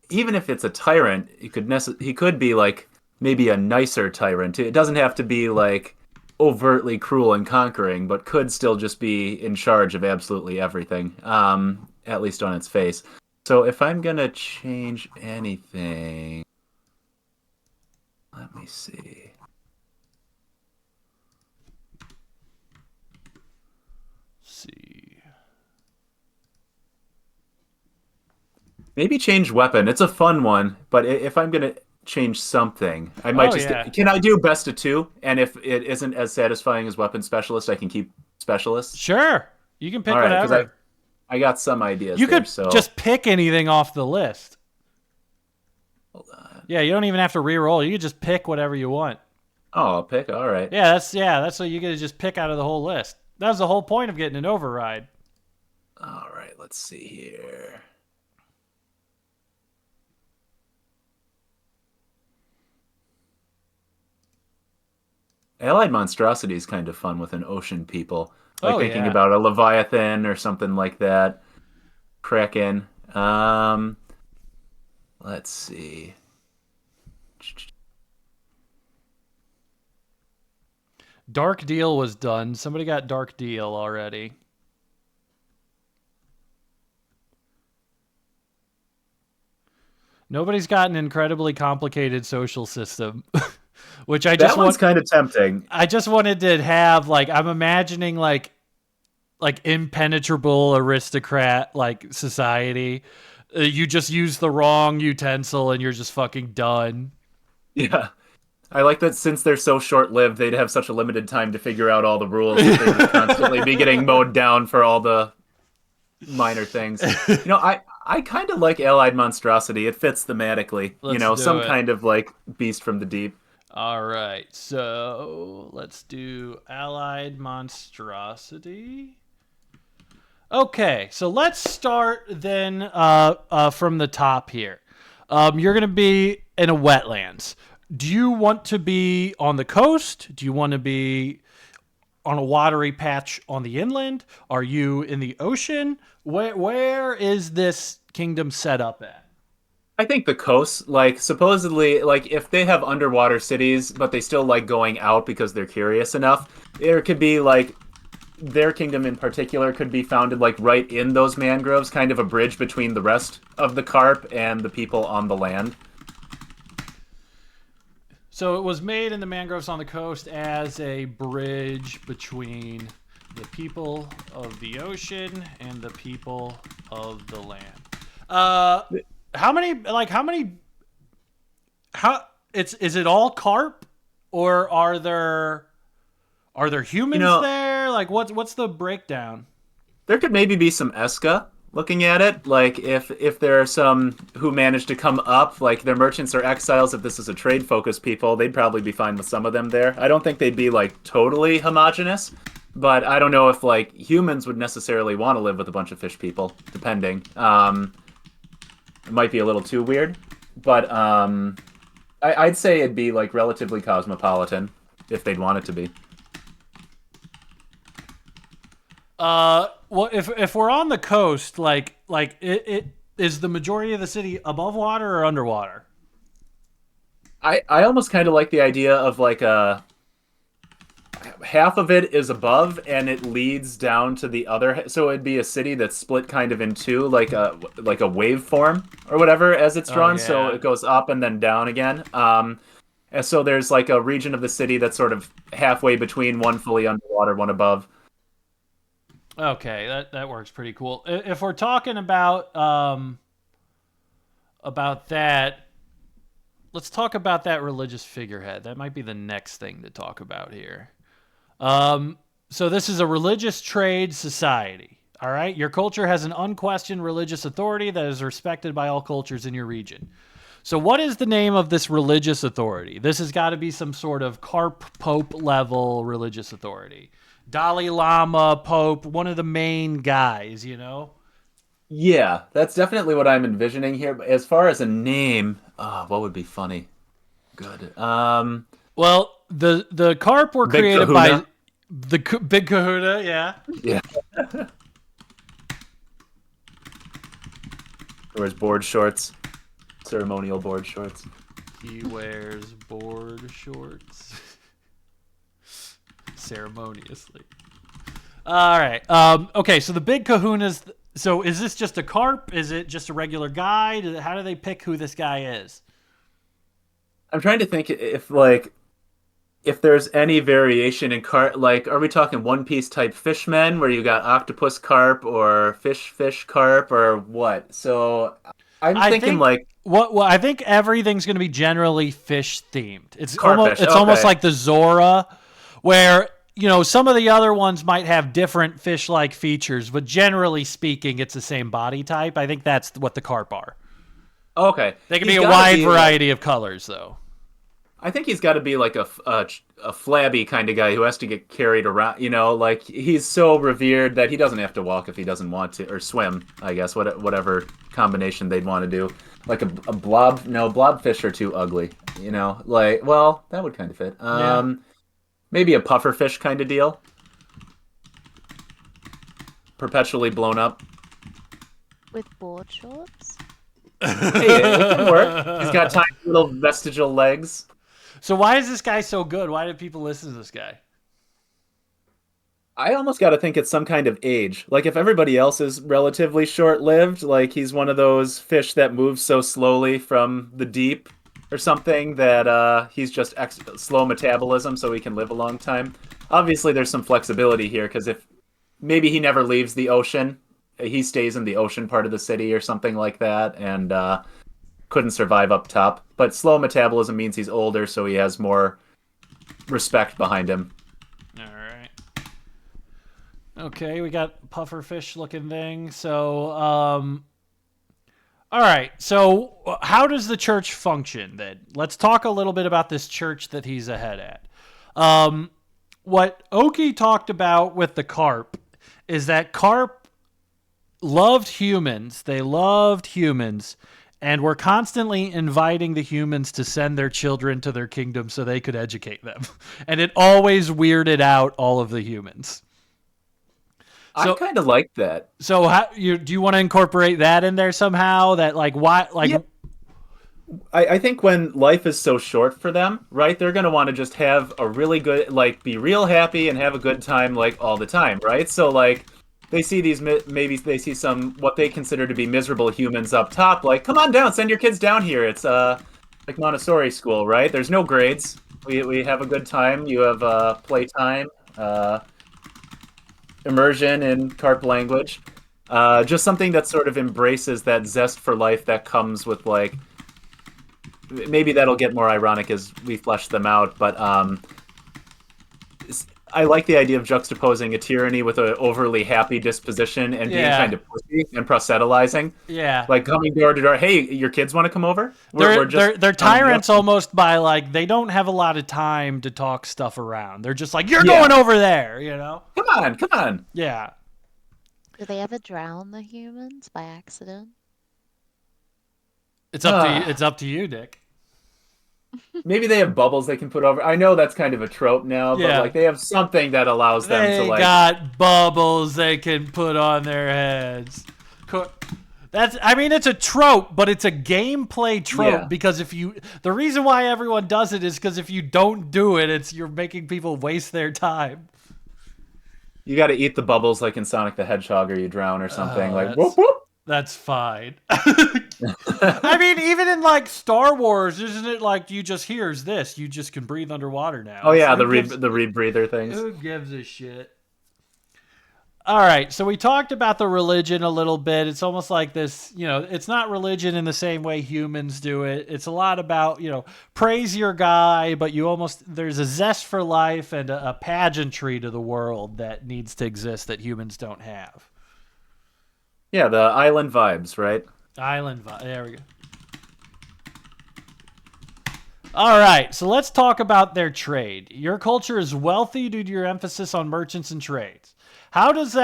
even if it's a tyrant, he could be like maybe a nicer tyrant. It doesn't have to be like overtly cruel and conquering, but could still just be in charge of absolutely everything, at least on its face. So if I'm going to change anything... Let me see. Maybe change weapon. It's a fun one, but if I'm going to change something, I might Can I do best of 2? And if it isn't as satisfying as weapon specialist, I can keep specialist? Sure. You can pick all right, whatever. I got some ideas. You could just pick anything off the list. Hold on. Yeah, you don't even have to re-roll. You can just pick whatever you want. Oh, I'll pick. All right. Yeah, that's what you get to just pick out of the whole list. That was the whole point of getting an override. All right, let's see here. Allied monstrosity is kind of fun with an ocean people. Like thinking about a Leviathan or something like that. Kraken. Let's see. Dark Deal was done. Somebody got Dark Deal already. Nobody's got an incredibly complicated social system, which that one's kind of tempting. I just wanted to have I'm imagining like impenetrable aristocrat society. You just use the wrong utensil and you're just fucking done. Yeah. I like that since they're so short-lived, they'd have such a limited time to figure out all the rules. They'd just constantly be getting mowed down for all the minor things. I kind of like Allied Monstrosity. It fits thematically. Some kind of beast from the deep. All right, so let's do Allied Monstrosity. Okay, so let's start then from the top here. You're going to be in a wetlands. Do you want to be on the coast? Do you want to be on a watery patch on the inland? Are you in the ocean? Where is this kingdom set up at? I think the coast, like supposedly, like if they have underwater cities, but they still like going out because they're curious enough, there could be like their kingdom in particular could be founded like right in those mangroves, kind of a bridge between the rest of the carp and the people on the land. So it was made in the mangroves on the coast as a bridge between the people of the ocean and the people of the land. How many? Is it all carp, or are there humans there? Like, what's the breakdown? There could maybe be some Esca looking at it. Like if there are some who manage to come up, like their merchants or exiles, if this is a trade focused people, they'd probably be fine with some of them there. I don't think they'd be like totally homogenous, but I don't know if like humans would necessarily want to live with a bunch of fish people, depending. It might be a little too weird, but I'd say it'd be like relatively cosmopolitan if they'd want it to be. Well, if we're on the coast, it is the majority of the city above water or underwater? I almost kind of like the idea of like a half of it is above and it leads down to the other, so it'd be a city that's split kind of in two, like a waveform or whatever as it's drawn. yeah. So it goes up and then down again. And so there's like a region of the city that's sort of halfway between one fully underwater, one above. Okay, that works pretty cool. If we're talking about that, let's talk about that religious figurehead. That might be the next thing to talk about here. So this is a religious trade society. All right, your culture has an unquestioned religious authority that is respected by all cultures in your region. So what is the name of this religious authority? This has got to be some sort of carp pope level religious authority. Dalai Lama, Pope, one of the main guys, you know? Yeah, that's definitely what I'm envisioning here. But as far as a name, what would be funny? Good. Well, the carp were Big created Kahuna. by the Big Kahuna, yeah. Yeah. Or his board shorts, ceremonial board shorts. He wears board shorts ceremoniously. All right. Okay, so the Big Kahuna's. So is this just a carp? Is it just a regular guy? How do they pick who this guy is? I'm trying to think if there's any variation in carp. Like, are we talking One Piece type fishmen where you got octopus carp or fish carp or what? So I'm thinking like. Well, I think everything's going to be generally fish themed. It's Carfish, almost okay. like the Zora, where some of the other ones might have different fish-like features, but generally speaking, it's the same body type. I think that's what the carp are. Okay, They can be a wide variety of colors, though. I think he's got to be like a flabby kind of guy who has to get carried around. Like he's so revered that he doesn't have to walk if he doesn't want to, or swim. I guess whatever combination they'd want to do. Like a blob. No, blobfish are too ugly. Like that would kind of fit. Yeah. Maybe a pufferfish kind of deal. Perpetually blown up. With board shorts? Hey, it can work. He's got tiny little vestigial legs. So why is this guy so good? Why do people listen to this guy? I almost got to think it's some kind of age. Like if everybody else is relatively short-lived, like he's one of those fish that moves so slowly from the deep or something that he's just slow metabolism so he can live a long time. Obviously, there's some flexibility here because if maybe he never leaves the ocean, he stays in the ocean part of the city or something like that and couldn't survive up top. But slow metabolism means he's older, so he has more respect behind him. All right. Okay, we got pufferfish looking thing. So, all right. So, how does the church function then? Let's talk a little bit about this church that he's ahead at. What Oki talked about with the carp is that carp loved humans. They loved humans. And were constantly inviting the humans to send their children to their kingdom so they could educate them. And it always weirded out all of the humans. I kind of like that. So do you want to incorporate that in there somehow? That why? Yeah. I think when life is so short for them, right, they're gonna want to just have a really good, like, be real happy and have a good time, like, all the time, right? So, like, they see these, maybe they see some, what they consider to be miserable humans up top, like, come on down, send your kids down here. It's, like Montessori school, right? There's no grades. We have a good time. You have, playtime, immersion in carp language. Just something that sort of embraces that zest for life that comes with, like, maybe that'll get more ironic as we flesh them out, but I like the idea of juxtaposing a tyranny with an overly happy disposition and being Yeah. kind of pussy and proselytizing. Yeah. Like coming door to door, hey, your kids want to come over? They're tyrants almost by like they don't have a lot of time to talk stuff around. They're just like, you're going over there, you know? Come on. Yeah. Do they ever drown the humans by accident? It's up to you. It's up to you, Dick. Maybe they have bubbles they can put over. I know that's kind of a trope now, but Yeah. like they have something that allows them They to like. got bubbles they can put on their heads. I mean, it's a trope, but it's a gameplay trope because the reason why everyone does it is because if you don't do it, you're making people waste their time. You got to eat the bubbles like in Sonic the Hedgehog, or you drown or something. Like that's- whoop whoop. That's fine. I mean, even in like Star Wars, isn't it like you just here's this? You just can breathe underwater now. Oh yeah, So the rebreather things. who gives a shit? All right, so we talked about the religion a little bit. It's almost like this, it's not religion in the same way humans do it. It's a lot about, praise your guy, but there's a zest for life and a pageantry to the world that needs to exist that humans don't have. Yeah, the island vibes, right? There we go. All right, so let's talk about their trade. Your culture is wealthy due to your emphasis on merchants and trades. How does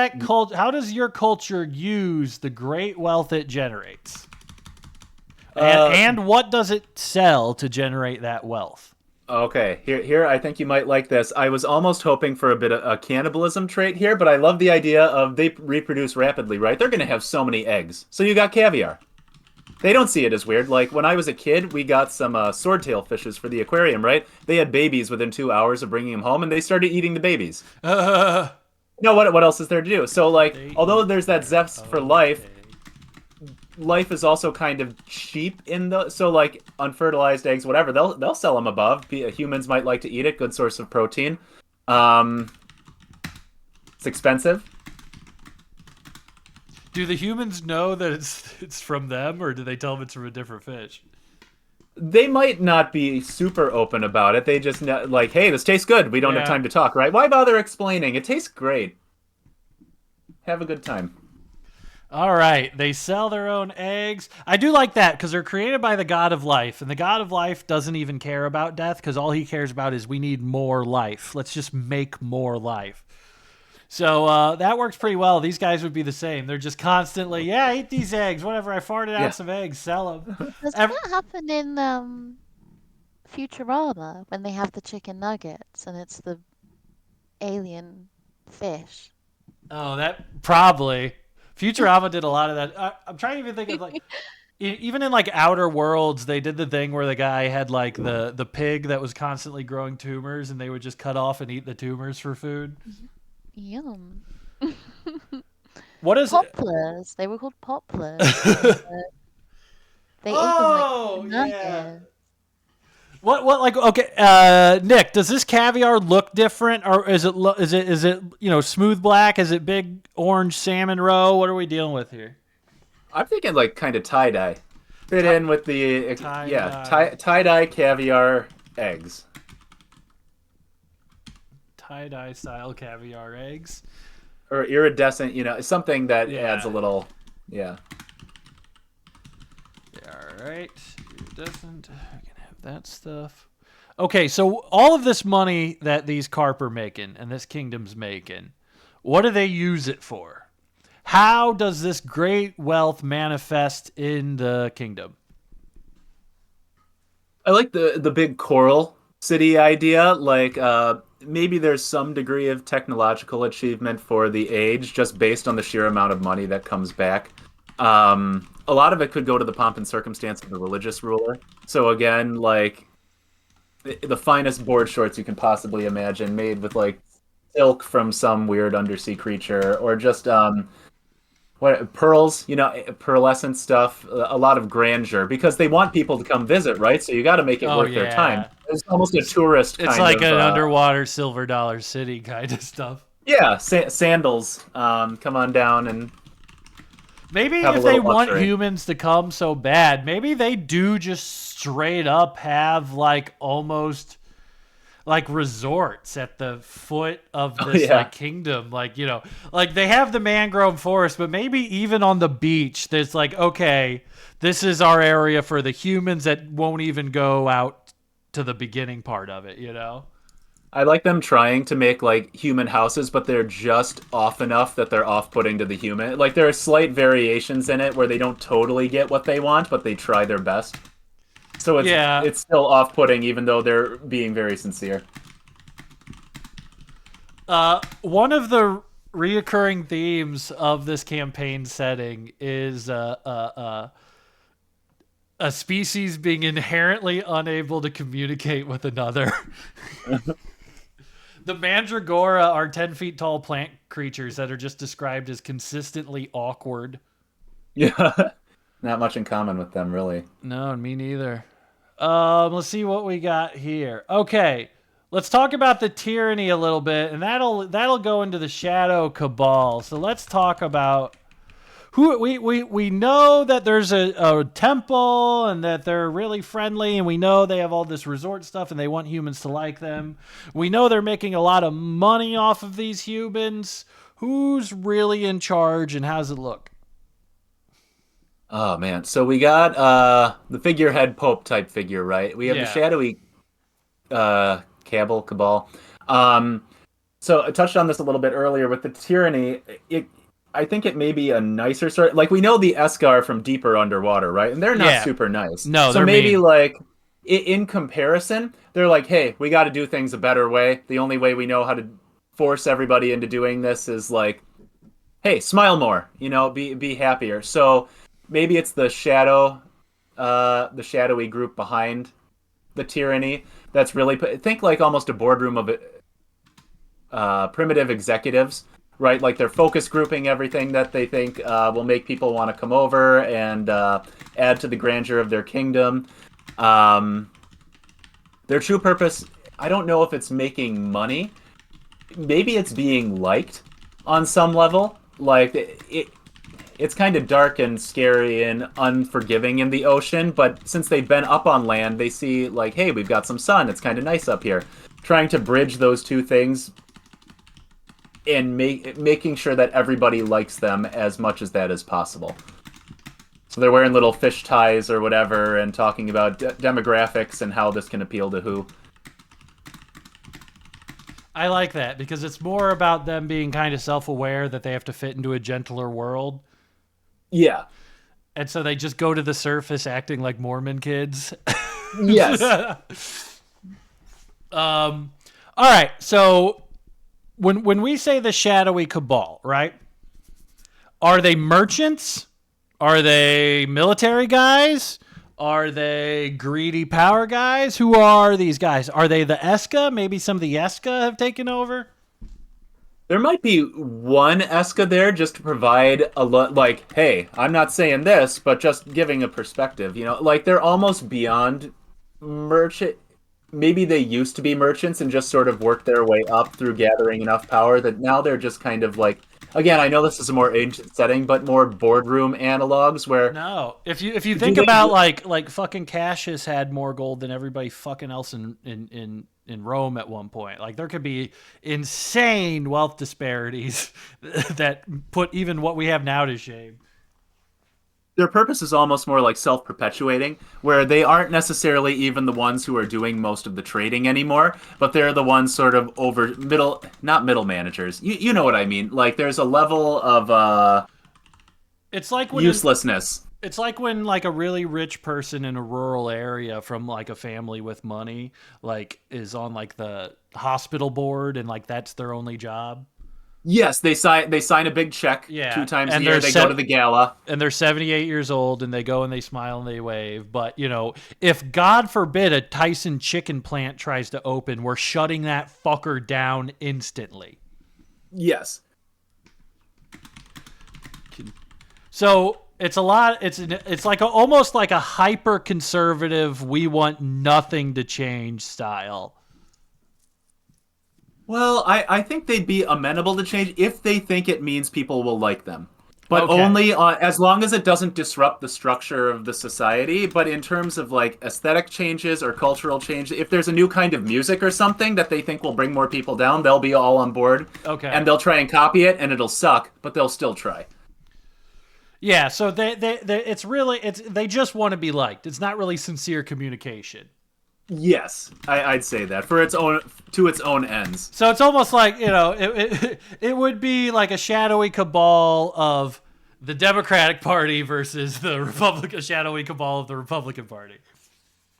your culture use the great wealth it generates? And what does it sell to generate that wealth? Okay, here I think you might like this. I was almost hoping for a bit of a cannibalism trait here, but I love the idea of they reproduce rapidly, right? They're going to have so many eggs. So you got caviar. They don't see it as weird. Like when I was a kid, we got some swordtail fishes for the aquarium, right? They had babies within 2 hours of bringing them home, and they started eating the babies. No, what else is there to do? So like, although there's that zest for life, life is also kind of cheap so like unfertilized eggs, whatever, they'll sell them above. Humans might like to eat it. Good source of protein. It's expensive. Do the humans know that it's from them, or do they tell them it's from a different fish? They might not be super open about it. They just know, like, hey, this tastes good. We don't have time to talk, right? Why bother explaining? It tastes great. Have a good time. All right, they sell their own eggs. I do like that because they're created by the god of life, and the god of life doesn't even care about death because all he cares about is we need more life. Let's just make more life. So that works pretty well. These guys would be the same. They're just constantly, eat these eggs. Whatever, I farted out some eggs, sell them. Does that happen in Futurama when they have the chicken nuggets and it's the alien fish? Oh, that probably. Futurama did a lot of that. I'm trying to even think of like, even in like Outer Worlds, they did the thing where the guy had like the pig that was constantly growing tumors, and they would just cut off and eat the tumors for food. Yum. What is poplars? They were called poplars. They ate them like nuggets. What like okay, Nick, does this caviar look different, or is it smooth black? Is it big orange salmon roe? What are we dealing with here? I'm thinking like kind of tie-dye. Fit in with the tie-dye caviar eggs. Tie-dye style caviar eggs. Or iridescent, something that adds a little All right. Iridescent. That stuff. Okay, so all of this money that these carp are making and this kingdom's making, what do they use it for? How does this great wealth manifest in the kingdom? I like the big coral city idea. Like maybe there's some degree of technological achievement for the age just based on the sheer amount of money that comes back. a lot of it could go to the pomp and circumstance of the religious ruler. So again, like the finest board shorts you can possibly imagine, made with like silk from some weird undersea creature, or just what pearls, pearlescent stuff, a lot of grandeur, because they want people to come visit, right? So you got to make it Oh worth their time. yeah. It's almost a tourist It's kind like of an underwater silver dollar city kind of stuff. yeah, sandals. Come on down and Maybe have a if they little want luxury. humans to come so bad, maybe they do just straight up have like almost like resorts at the foot of this yeah. like kingdom. Like, like they have the mangrove forest, but maybe even on the beach, there's like, okay, this is our area for the humans that won't even go out to the beginning part of it, I like them trying to make like human houses, but they're just off enough that they're off-putting to the human. Like there are slight variations in it where they don't totally get what they want, but they try their best. So Yeah. it's still off-putting, even though they're being very sincere. One of the reoccurring themes of this campaign setting is a species being inherently unable to communicate with another. The Mandragora are 10 feet tall plant creatures that are just described as consistently awkward. Yeah, not much in common with them, really. No, me neither. Let's see what we got here. Okay, let's talk about the tyranny a little bit, and that'll go into the Shadow Cabal. So let's talk about who we know that there's a temple and that they're really friendly, and we know they have all this resort stuff and they want humans to like them. We know they're making a lot of money off of these humans. Who's really in charge and how's it look? Oh man, so we got the figurehead pope type figure, right? We have the Yeah. shadowy cabal. So I touched on this a little bit earlier with the tyranny. I think it may be a nicer sort. Like we know the Escar from deeper underwater, right? And they're not Yeah. super nice. No, so they're maybe mean. like in comparison, they're like, hey, we got to do things a better way. The only way we know how to force everybody into doing this is like, hey, smile more. Be happier. So maybe it's the shadowy group behind the tyranny that's really think like almost a boardroom of primitive executives, right? Like they're focus grouping everything that they think will make people want to come over and add to the grandeur of their kingdom. Their true purpose, I don't know if it's making money. Maybe it's being liked on some level. Like it's kind of dark and scary and unforgiving in the ocean, but since they've been up on land, they see like, hey, we've got some sun. It's kind of nice up here. Trying to bridge those two things and making sure that everybody likes them as much as that is possible. So they're wearing little fish ties or whatever and talking about demographics and how this can appeal to who. I like that because it's more about them being kind of self-aware that they have to fit into a gentler world. Yeah. And so they just go to the surface acting like Mormon kids. Yes. All right. So when we say the shadowy cabal, right? Are they merchants? Are they military guys? Are they greedy power guys? Who are these guys? Are they the Eska? Maybe some of the Eska have taken over? There might be one Eska there just to provide like, hey, I'm not saying this, but just giving a perspective, like they're almost beyond merchant. Maybe they used to be merchants and just sort of worked their way up through gathering enough power that now they're just kind of like, again, I know this is a more ancient setting, but more boardroom analogs where No. If you think about like fucking Cassius had more gold than everybody fucking else in Rome at one point. Like there could be insane wealth disparities that put even what we have now to shame. their purpose is almost more like self-perpetuating, where they aren't necessarily even the ones who are doing most of the trading anymore, but they're the ones sort of not middle managers. You know what I mean? Like there's a level of It's like when uselessness. it's like when like a really rich person in a rural area from like a family with money like is on like the hospital board and like that's their only job. Yes, they sign a big check Yeah, 2 times a and year. They go to the gala. and they're 78 years old, and they go and they smile and they wave. But if God forbid a Tyson chicken plant tries to open, we're shutting that fucker down instantly. Yes. So it's a lot. It's like almost like a hyper conservative. We want nothing to change style. Well, I think they'd be amenable to change if they think it means people will like them. But Okay. only as long as it doesn't disrupt the structure of the society. But in terms of like aesthetic changes or cultural change, if there's a new kind of music or something that they think will bring more people down, they'll be all on board. Okay. And they'll try and copy it, and it'll suck, but they'll still try. Yeah. So they just want to be liked. It's not really sincere communication. Yes, I'd say that for its own ends. So it's almost like it would be like a shadowy cabal of the Democratic Party versus the shadowy cabal of the Republican Party.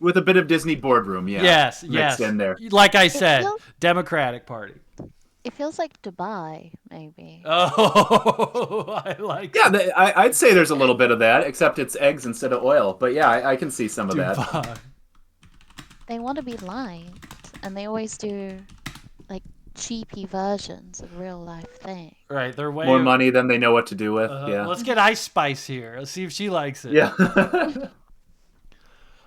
With a bit of Disney boardroom, yeah. Yes, mixed in there. Like I said, feels- Democratic Party. It feels like Dubai, maybe. Oh, I like. Yeah, I'd say there's a little bit of that, except it's eggs instead of oil. But yeah, I can see some of that. Dubai. They want to be liked, and they always do like cheapy versions of real life things. Right, they're way More money than they know what to do with. Yeah. Let's get Ice Spice here. Let's see if she likes it. Yeah.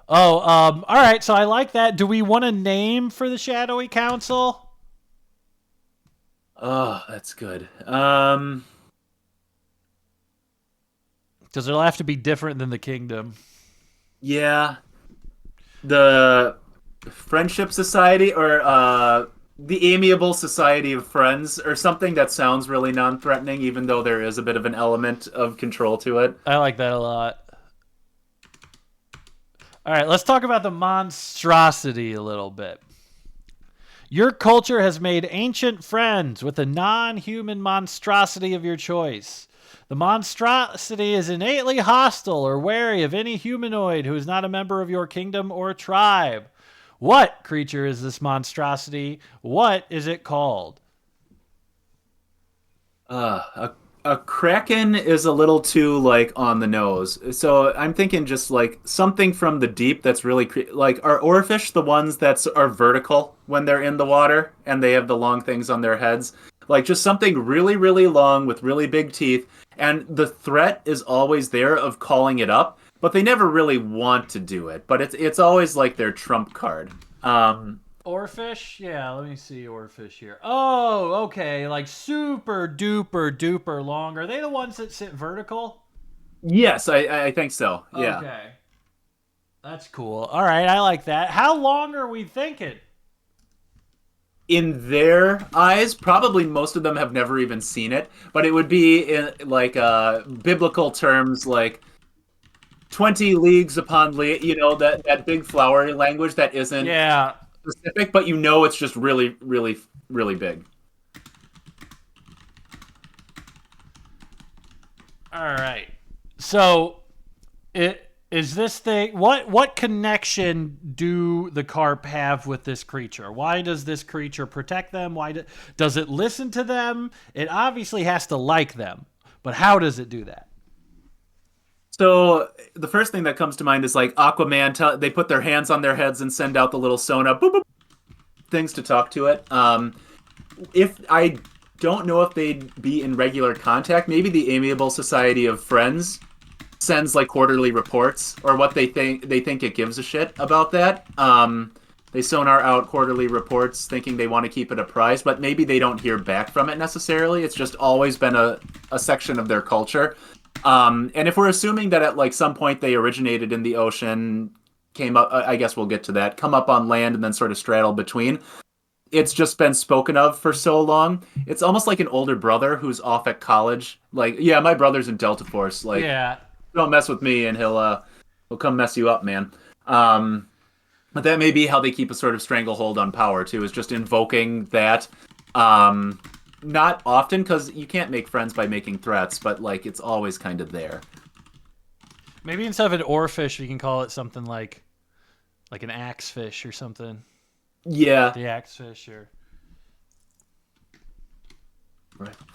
Oh, all right. So I like that. Do we want a name for the Shadowy Council? Oh, that's good. Because it'll have to be different than the Kingdom. Yeah. The Friendship Society or the Amiable Society of Friends or something that sounds really non-threatening, even though there is a bit of an element of control to it. I like that a lot. All right, let's talk about the monstrosity a little bit. Your culture has made ancient friends with a non-human monstrosity of your choice. The monstrosity is innately hostile or wary of any humanoid who is not a member of your kingdom or tribe. What creature is this monstrosity? What is it called? A kraken is a little too like on the nose. So I'm thinking just like something from the deep that's really like are oarfish the ones that are vertical when they're in the water and they have the long things on their heads. Like just something really, really long with really big teeth. And the threat is always there of calling it up, but they never really want to do it. But it's always like their trump card. Oarfish? Yeah, let me see oarfish here. Oh, okay. Like super duper duper long. Are they the ones that sit vertical? Yes, I think so. Yeah. Okay. That's cool. All right, I like that. How long are we thinking? In their eyes, probably most of them have never even seen it, but it would be in like biblical terms, like 20 leagues upon league, that big flowery language that isn't specific, but it's just really, really, really big. All right. So, is this thing what connection do the carp have with this creature? Why does this creature protect them? Why does it listen to them? It obviously has to like them, but how does it do that? So the first thing that comes to mind is like Aquaman. They put their hands on their heads and send out the little sonar boop, boop, things to talk to it. If I don't know if they'd be in regular contact, maybe the Amiable Society of Friends sends like quarterly reports or what they think it gives a shit about that. They sonar out quarterly reports thinking they want to keep it a prize, but maybe they don't hear back from it necessarily. It's just always been a section of their culture. And if we're assuming that at like some point they originated in the ocean, came up, I guess we'll get to that, come up on land and then sort of straddle between. It's just been spoken of for so long. It's almost like an older brother who's off at college. Like, yeah, my brother's in Delta Force. Like, Yeah. don't mess with me and he'll come mess you up, man. But that may be how they keep a sort of stranglehold on power too, is just invoking that. Not often, because you can't make friends by making threats, but like it's always kind of there. Maybe instead of an oarfish, we can call it something like an axefish or something. Yeah. The axefish or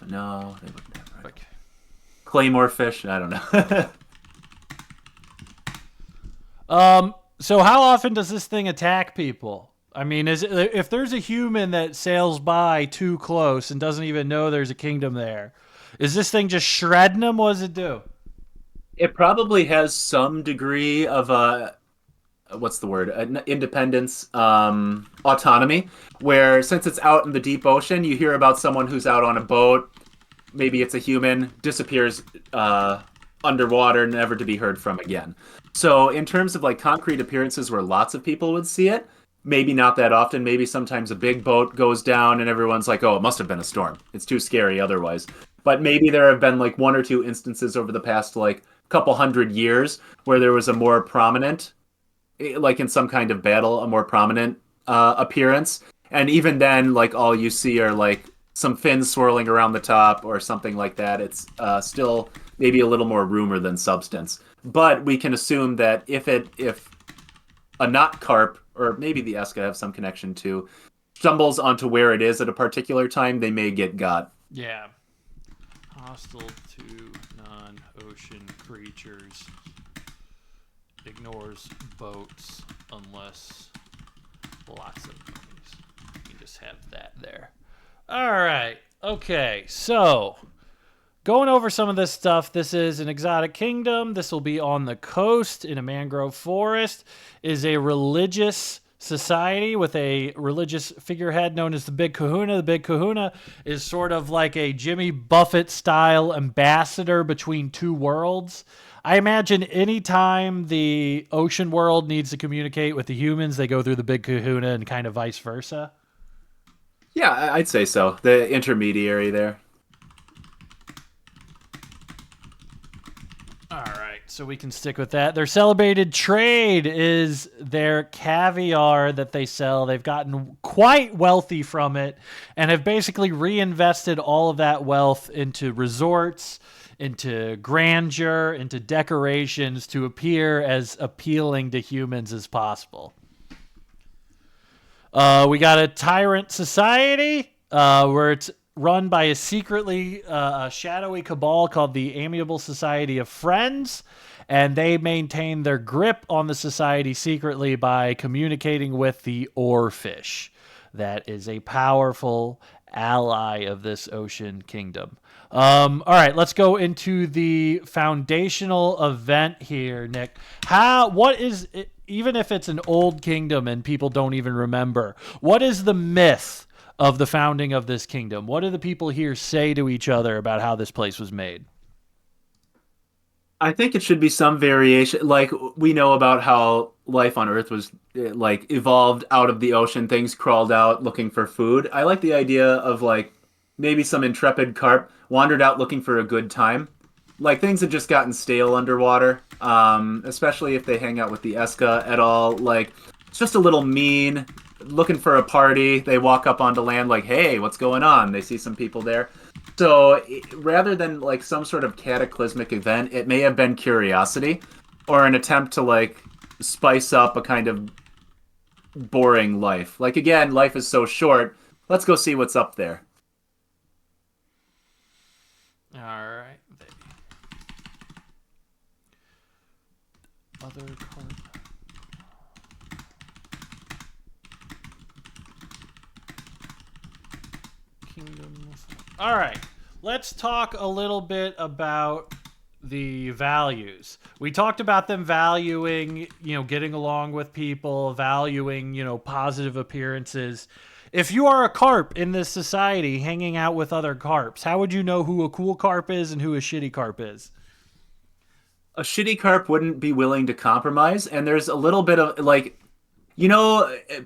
No, they wouldn't have rifle. Okay. Claymore fish. I don't know. So how often does this thing attack people? I mean, if there's a human that sails by too close and doesn't even know there's a kingdom there, is this thing just shredding them? What does it do? It probably has some degree of what's the word? Independence, autonomy. Where since it's out in the deep ocean, you hear about someone who's out on a boat. Maybe it's a human, disappears underwater, never to be heard from again. So in terms of like concrete appearances where lots of people would see it, maybe not that often. Maybe sometimes a big boat goes down and everyone's like, oh, it must have been a storm. It's too scary otherwise. But maybe there have been like one or two instances over the past like couple hundred years where there was a more prominent, like in some kind of battle, a more prominent appearance. And even then, like all you see are like some fins swirling around the top or something like that. It's still maybe a little more rumor than substance. But we can assume that if a not carp, or maybe the Eska have some connection to, stumbles onto where it is at a particular time, they may get got. Yeah. Hostile to non-ocean creatures. Ignores boats unless lots of things. You can just have that there. All right. Okay. So, going over some of this stuff. This is an exotic kingdom. This will be on the coast in a mangrove forest. Is a religious society with a religious figurehead known as the Big Kahuna. The Big Kahuna is sort of like a Jimmy Buffett-style ambassador between two worlds. I imagine anytime the ocean world needs to communicate with the humans, they go through the Big Kahuna and kind of vice versa. Yeah, I'd say so. The intermediary there. All right, so we can stick with that. Their celebrated trade is their caviar that they sell. They've gotten quite wealthy from it and have basically reinvested all of that wealth into resorts, into grandeur, into decorations to appear as appealing to humans as possible. We got a tyrant society where it's run by a secretly shadowy cabal called the Amiable Society of Friends, and they maintain their grip on the society secretly by communicating with the oarfish. That is a powerful ally of this ocean kingdom. All right, let's go into the foundational event here, Nick. What is it, even if it's an old kingdom and people don't even remember, what is the myth of the founding of this kingdom? What do the people here say to each other about how this place was made? I think it should be some variation. Like we know about how life on Earth was like evolved out of the ocean. Things crawled out looking for food. I like the idea of like maybe some intrepid carp wandered out looking for a good time. Like things had just gotten stale underwater, especially if they hang out with the Eska at all. Like it's just a little mean, looking for a party. They walk up onto land like, hey, what's going on? They see some people there. So rather than like some sort of cataclysmic event, it may have been curiosity or an attempt to like spice up a kind of boring life. Like again, life is so short. Let's go see what's up there. All right. Other card. Kingdoms. All right. Let's talk a little bit about the values. We talked about them valuing, getting along with people, valuing, positive appearances. If you are a carp in this society hanging out with other carps, how would you know who a cool carp is and who a shitty carp is? A shitty carp wouldn't be willing to compromise, and there's a little bit of like,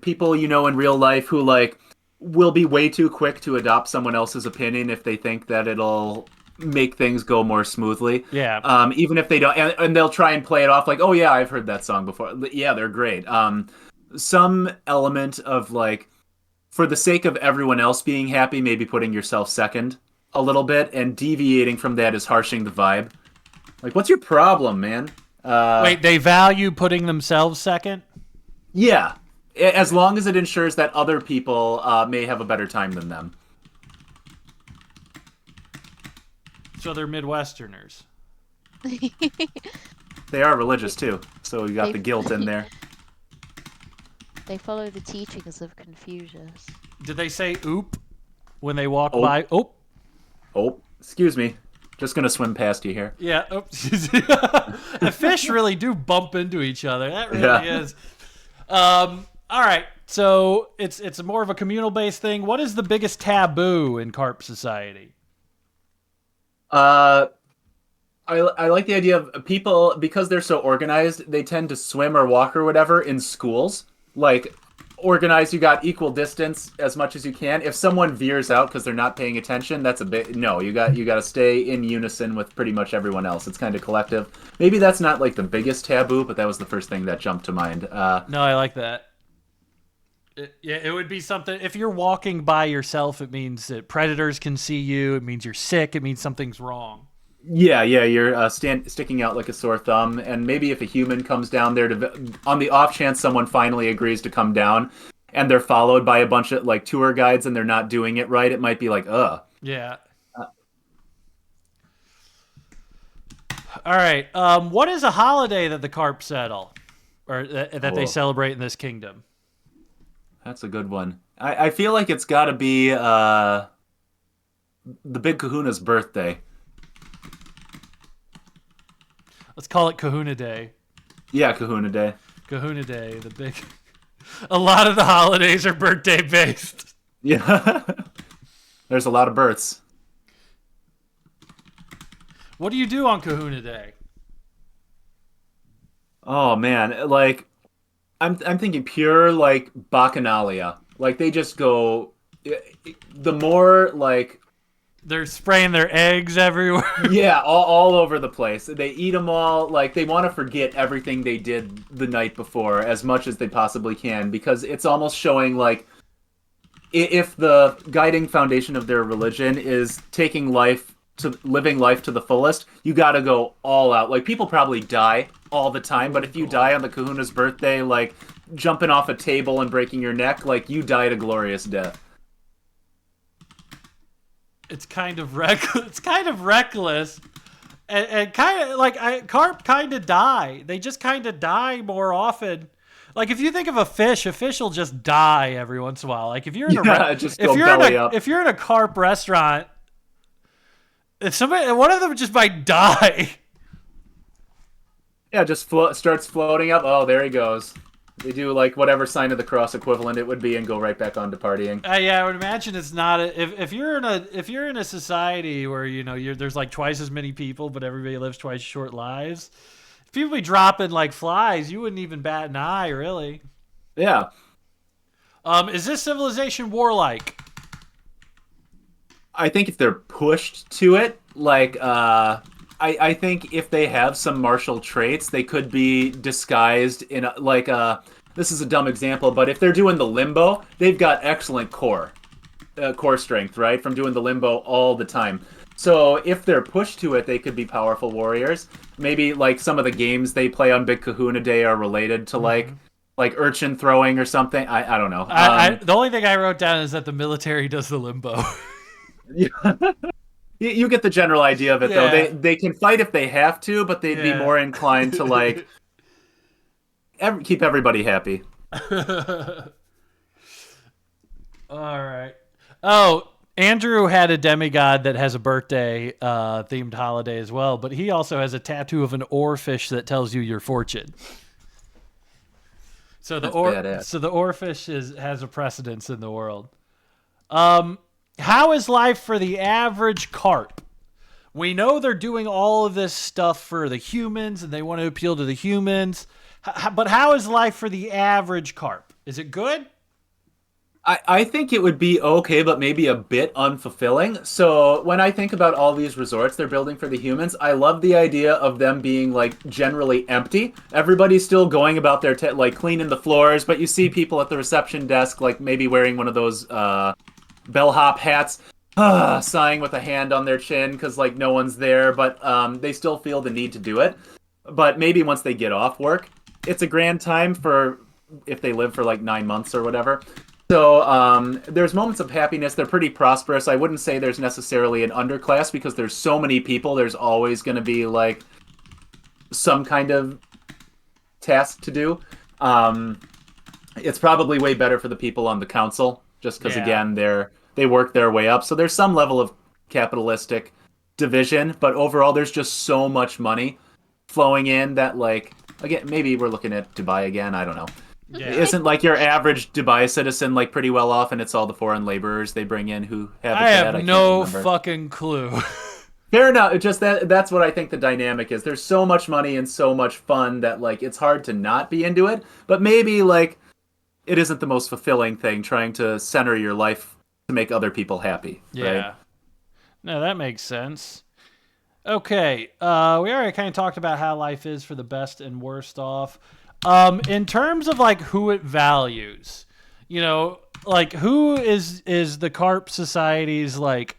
people in real life who like will be way too quick to adopt someone else's opinion if they think that it'll make things go more smoothly. Yeah. Even if they don't, and they'll try and play it off like, oh yeah, I've heard that song before. Yeah, they're great. Some element of like, for the sake of everyone else being happy, maybe putting yourself second a little bit, and deviating from that is harshing the vibe. Like, what's your problem, man? Wait, they value putting themselves second? Yeah. As long as it ensures that other people may have a better time than them. So they're Midwesterners. They are religious too, so you got the guilt in there. They follow the teachings of Confucius. Did they say oop when they walk Oh. by? Oop. Oh, excuse me. Just gonna swim past you here. Yeah. Oops. The fish really do bump into each other. That really is. All right. So it's more of a communal based thing. What is the biggest taboo in carp society? I like the idea of people, because they're so organized, they tend to swim or walk or whatever in schools. Like, organized, you got equal distance as much as you can. If someone veers out because they're not paying attention, that's a bit... No, you got to stay in unison with pretty much everyone else. It's kind of collective. Maybe that's not like the biggest taboo, but that was the first thing that jumped to mind. No, I like that. It would be something... If you're walking by yourself, it means that predators can see you. It means you're sick. It means something's wrong. Yeah, you're sticking out like a sore thumb, and maybe if a human comes down there on the off chance someone finally agrees to come down, and they're followed by a bunch of like tour guides and they're not doing it right, it might be like, ugh. Yeah. All right. What is a holiday that the carp settle, or that they celebrate in this kingdom? That's a good one. I feel like it's got to be the Big Kahuna's birthday. Let's call it Kahuna Day. Yeah, Kahuna Day. Kahuna Day, the big... A lot of the holidays are birthday based. Yeah. There's a lot of births. What do you do on Kahuna Day? Oh man, like I'm thinking pure like bacchanalia. Like they just go the more like They're spraying their eggs everywhere. yeah, all over the place. They eat them all. Like, they want to forget everything they did the night before as much as they possibly can, because it's almost showing, like, if the guiding foundation of their religion is living life to the fullest, you gotta go all out. Like, people probably die all the time, but if you die on the Kahuna's birthday, like, jumping off a table and breaking your neck, like, you died a glorious death. It's kind of reckless, and kind of like carp kind of die. They just kind of die more often. Like if you think of a fish will just die every once in a while. Like if you're in if you're in a carp restaurant, one of them just might die. Yeah, just starts floating up. Oh, there he goes. They do like whatever sign of the cross equivalent it would be and go right back on to partying. Yeah, I would imagine it's not if you're in a society where there's like twice as many people but everybody lives twice as short lives. If people be dropping like flies, you wouldn't even bat an eye, really. Yeah. Is this civilization warlike? I think if they're pushed to it, like I think if they have some martial traits, they could be disguised in this is a dumb example, but if they're doing the limbo, they've got excellent core strength, right? From doing the limbo all the time. So if they're pushed to it, they could be powerful warriors. Maybe like some of the games they play on Big Kahuna Day are related to like urchin throwing or something. I don't know. The only thing I wrote down is that the military does the limbo. Yeah. You get the general idea of it, though. They can fight if they have to, but they'd be more inclined to like keep everybody happy. All right. Oh, Andrew had a demigod that has a birthday themed holiday as well, but he also has a tattoo of an oarfish that tells you your fortune. So the oarfish has a precedence in the world. How is life for the average carp? We know they're doing all of this stuff for the humans, and they want to appeal to the humans. But how is life for the average carp? Is it good? I think it would be okay, but maybe a bit unfulfilling. So when I think about all these resorts they're building for the humans, I love the idea of them being like generally empty. Everybody's still going about their like cleaning the floors, but you see people at the reception desk like maybe wearing one of those bellhop hats, sighing with a hand on their chin because like no one's there, but they still feel the need to do it. But maybe once they get off work, it's a grand time for if they live for like 9 months or whatever. So there's moments of happiness. They're pretty prosperous. I wouldn't say there's necessarily an underclass because there's so many people. There's always going to be like some kind of task to do. It's probably way better for the people on the council, just because again they work their way up. So there's some level of capitalistic division, but overall there's just so much money flowing in that like again maybe we're looking at Dubai again. I don't know. Yeah. Isn't like your average Dubai citizen like pretty well off, and it's all the foreign laborers they bring in who have it I bad? have can't no remember. fucking clue. Fair enough. It's just that's what I think the dynamic is. There's so much money and so much fun that like it's hard to not be into it. But maybe like it isn't the most fulfilling thing trying to center your life to make other people happy. Yeah. Right? No, that makes sense. Okay. We already kind of talked about how life is for the best and worst off. In terms of like who it values, you know, like who is the Carp Society's like,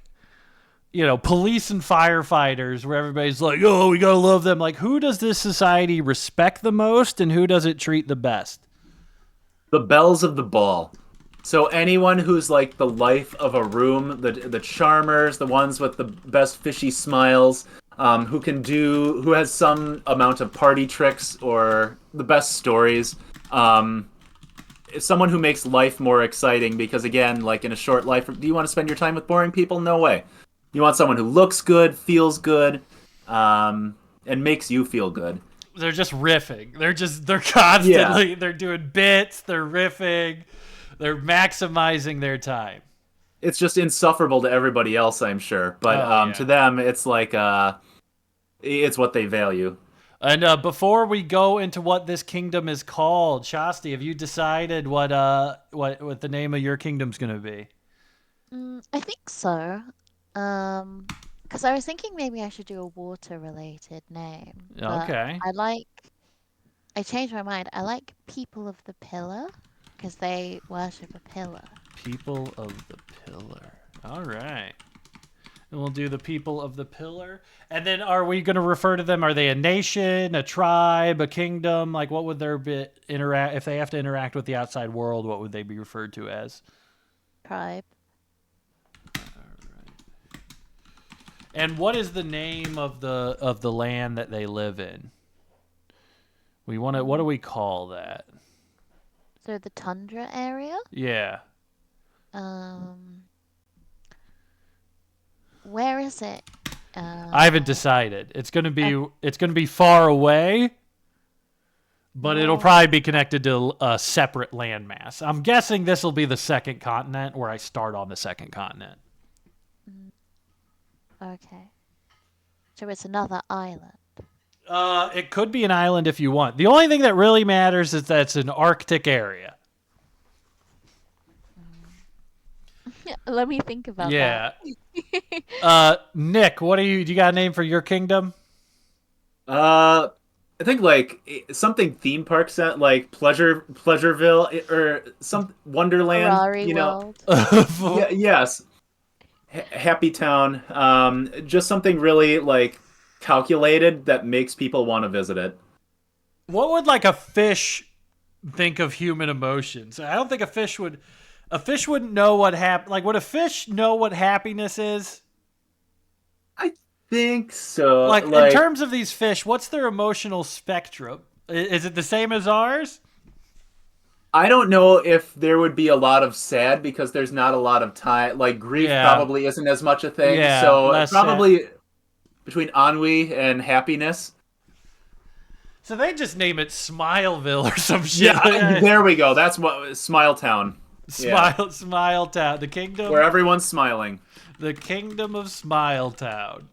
you know, police and firefighters where everybody's like, oh, we gotta love them. Like, who does this society respect the most and who does it treat the best? The belles of the ball. So anyone who's like the life of a room, the charmers, the ones with the best fishy smiles, who has some amount of party tricks or the best stories. Someone who makes life more exciting because again, like in a short life, do you want to spend your time with boring people? No way. You want someone who looks good, feels good, and makes you feel good. They're just riffing. They're constantly, they're doing bits, they're riffing, they're maximizing their time. It's just insufferable to everybody else, I'm sure. But to them, it's like, it's what they value. And before we go into what this kingdom is called, Shasti, have you decided what the name of your kingdom's going to be? I think so. Because I was thinking maybe I should do a water-related name. But Okay. I changed my mind. I like People of the Pillar because they worship a pillar. People of the Pillar. All right. And we'll do the People of the Pillar. And then are we going to refer to them? Are they a nation, a tribe, a kingdom? Like what would their bit if they have to interact with the outside world, what would they be referred to as? Tribe. And what is the name of the land that they live in? What do we call that? So the tundra area. Yeah. Where is it? I haven't decided. It's gonna be far away, but it'll probably be connected to a separate landmass. I'm guessing this will be the second continent, where I start on the second continent. Okay. So it's another island. It could be an island if you want. The only thing that really matters is that it's an Arctic area. Let me think about Yeah. that. Nick, do you got a name for your kingdom? I think like something theme park set, like Pleasureville or some Wonderland. Ferrari you know, World. yes, Happy Town. Just something really like calculated that makes people want to visit it. What would like a fish think of human emotions? I don't think a fish would. A fish wouldn't know what Like, would a fish know what happiness is? I think so. Like in terms of these fish, what's their emotional spectrum? Is it the same as ours? I don't know if there would be a lot of sad because there's not a lot of time. Like grief probably isn't as much a thing. Yeah, so probably between ennui and happiness. So they just name it Smileville or some shit. Yeah, there we go. That's what Smile Town. Smile Town, the kingdom where everyone's smiling. The kingdom of Smile Town.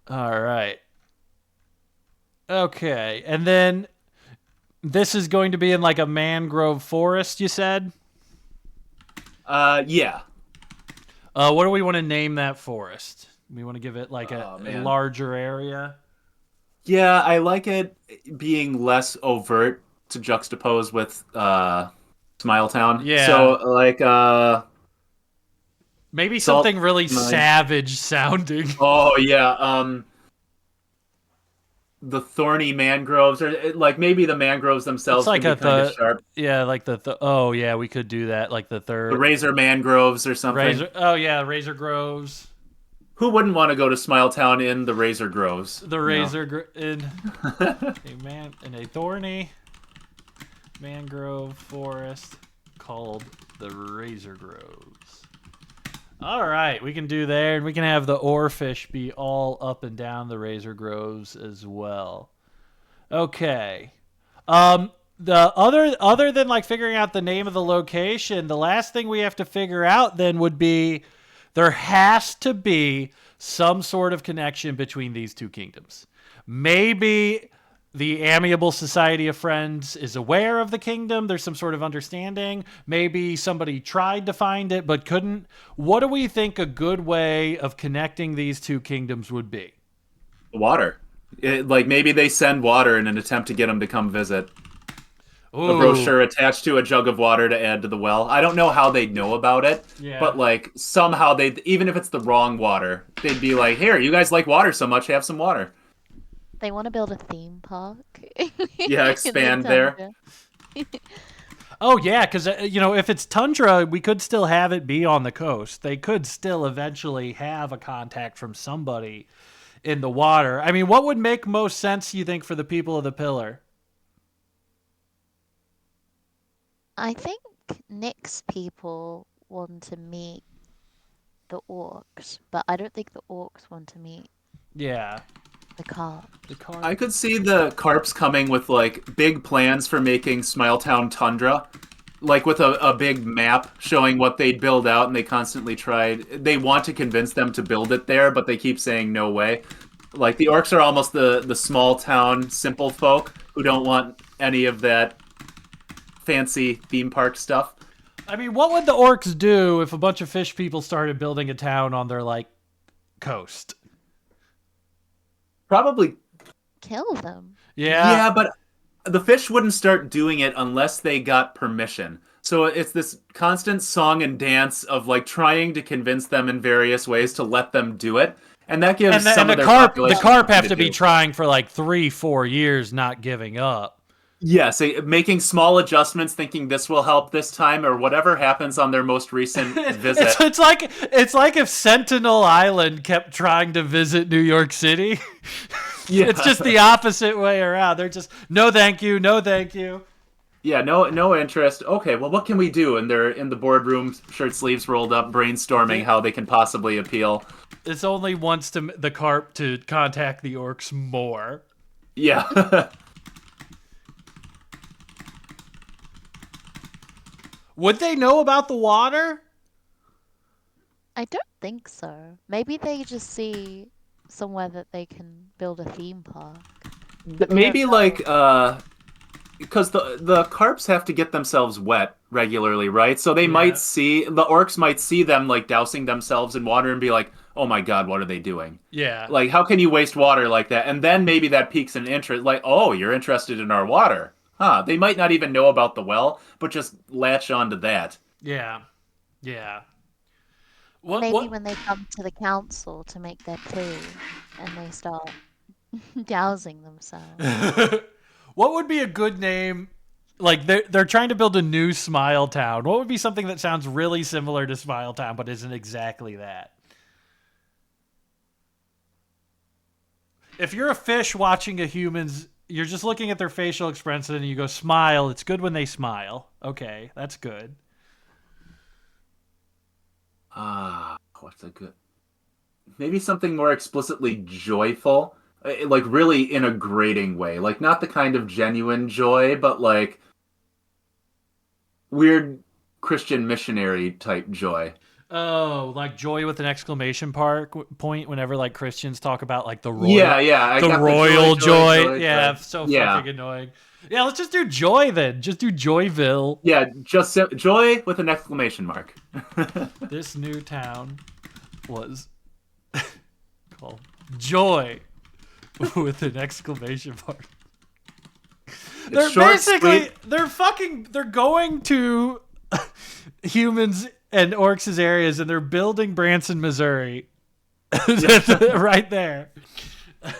All right. Okay, and then this is going to be in like a mangrove forest, you said? Yeah. What do we want to name that forest? We want to give it like a larger area? Yeah, I like it being less overt to juxtapose with Smile Town. Yeah. So like maybe something really savage sounding. Oh yeah. the thorny mangroves, or like maybe the mangroves It's themselves like can be kind of the sharp. yeah, like oh yeah, we could do that. Like the The third razor mangroves or something. razor. Oh yeah, razor groves. Who wouldn't want to go to Smiletown in the razor groves? The You know? in a thorny mangrove forest called the Razor Groves. All right, we can do there, and we can have the oarfish be all up and down the Razor Groves as well. Okay. The other than like figuring out the name of the location, the last thing we have to figure out then would be there has to be some sort of connection between these two kingdoms. Maybe the Amiable Society of Friends is aware of the kingdom. There's some sort of understanding. Maybe somebody tried to find it but couldn't. What do we think a good way of connecting these two kingdoms would be? Water. Like maybe they send water in an attempt to get them to come visit. A Ooh. brochure attached to a jug of water to add to the well. I don't know how they'd know about it, Yeah. but like somehow they, even if it's the wrong water, they'd be like, "Here, you guys like water so much, have some water." They want to build a theme park. Yeah, in expand the there. tundra. Oh yeah, because if it's tundra, we could still have it be on the coast. They could still eventually have a contact from somebody in the water. I mean, what would make most sense, you think, for the people of the Pillar? I think Nick's people want to meet the orcs, but I don't think the orcs want to meet Yeah, the carp. the car. I could see the Carps coming with like big plans for making Smiletown tundra, like with a big map showing what they'd build out, and they constantly tried. They want to convince them to build it there, but they keep saying no way. Like the orcs are almost the small town simple folk who don't want any of that fancy theme park stuff. I mean, what would the orcs do if a bunch of fish people started building a town on their like coast? Probably, Kill them. Yeah. yeah, but the fish wouldn't start doing it unless they got permission. So it's this constant song and dance of like trying to convince them in various ways to let them do it, and that gives some And of the their carp population have something to be do. trying for like 3-4 years, not giving up. Yes, making small adjustments, thinking this will help this time, or whatever happens on their most recent visit. It's like if Sentinel Island kept trying to visit New York City. Yeah. It's just the opposite way around. They're just no thank you, no thank you. Yeah, no interest. Okay, well, what can we do? And they're in the boardroom, shirt sleeves rolled up, brainstorming how they can possibly appeal. This only wants the carp to contact the orcs more. Yeah. Would they know about the water? I don't think so. Maybe they just see somewhere that they can build a theme park. Maybe like because the carps have to get themselves wet regularly, right? So they might see the orcs might see them like dousing themselves in water and be like, "Oh my god, what are they doing?" Yeah. Like, how can you waste water like that? And then maybe that piques an interest, like, "Oh, you're interested in our water." Huh, they might not even know about the well, but just latch onto that. Yeah. Yeah. Maybe when they come to the council to make their plea and they start dousing themselves. What would be a good name? Like they're trying to build a new Smile Town. What would be something that sounds really similar to Smile Town but isn't exactly that? If you're a fish watching a human's, you're just looking at their facial expression and you go smile. It's good when they smile. Okay, that's good. What's a good? Maybe something more explicitly joyful, like really in a grating way, like not the kind of genuine joy, but like weird Christian missionary type joy. Oh, like joy with an exclamation point whenever like Christians talk about like the royal, Yeah, I the got royal joy. Yeah, joy. so Yeah. fucking annoying. Yeah, let's just do joy then. Just do Joyville. Yeah, just joy with an exclamation mark. This new town was called Joy with an exclamation mark. They're short, basically sweet. they're going to humans and orcs' areas and they're building Branson, Missouri. Right there.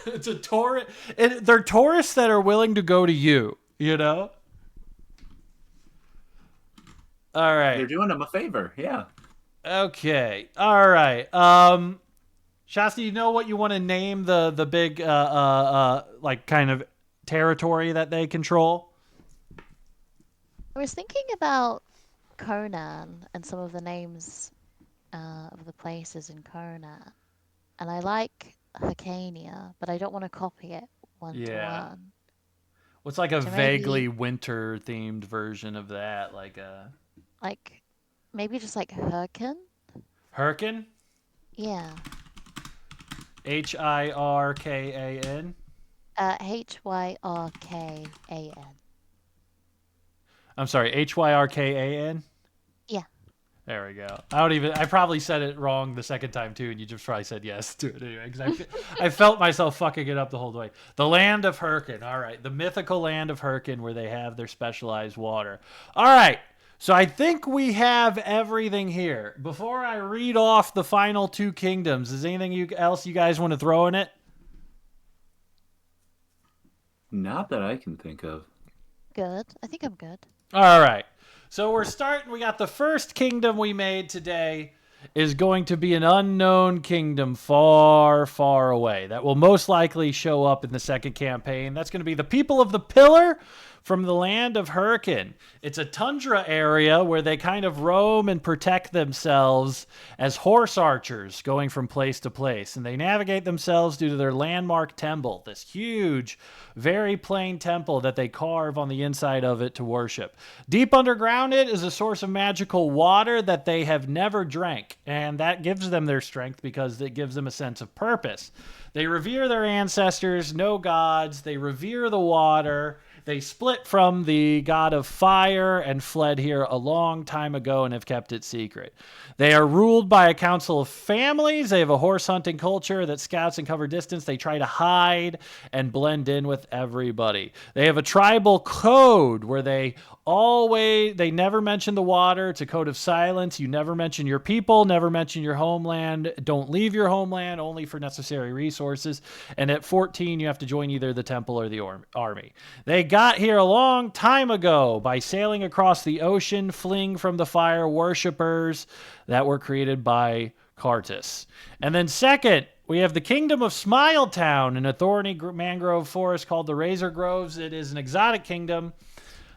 It's a tourist. They're tourists that are willing to go to you. You know. All right. They're doing them a favor. Yeah. Okay. All right. Shasta, you know what you want to name the big like kind of territory that they control? I was thinking about Conan and some of the names of the places in Conan, and I like Hyrcania, but I don't want to copy it one to Yeah. one. What's like a So vaguely maybe winter themed version of that, like a like maybe just like Hyrcan? Hurricane? Yeah. Hirkan? Hyrkan. I'm sorry, Hyrkan? Yeah. There we go. I probably said it wrong the second time too, and you just probably said yes to it anyway. 'Cause I felt myself fucking it up the whole way. The land of Hyrcan. All right. The mythical land of Hyrcan where they have their specialized water. All right. So I think we have everything here. Before I read off the final two kingdoms, is anything else you guys want to throw in it? Not that I can think of. Good. I think I'm good. All right. So we're starting. We got the first kingdom we made today is going to be an unknown kingdom far, far away that will most likely show up in the second campaign. That's going to be the people of the Pillar from the land of Hyrcan. It's a tundra area where they kind of roam and protect themselves as horse archers going from place to place. And they navigate themselves due to their landmark temple, this huge, very plain temple that they carve on the inside of it to worship. Deep underground it is a source of magical water that they have never drank. And that gives them their strength because it gives them a sense of purpose. They revere their ancestors, no gods. They revere the water. They split from the god of fire and fled here a long time ago and have kept it secret. They are ruled by a council of families. They have a horse hunting culture that scouts and cover distance. They try to hide and blend in with everybody. They have a tribal code where they never mention the water. It's a code of silence. You never mention your people, never mention your homeland. Don't leave your homeland, only for necessary resources. And at 14, you have to join either the temple or the army. They got here a long time ago by sailing across the ocean, fleeing from the fire worshippers that were created by Cartus. And then second, we have the Kingdom of Smiletown in a thorny mangrove forest called the Razor Groves. It is an exotic kingdom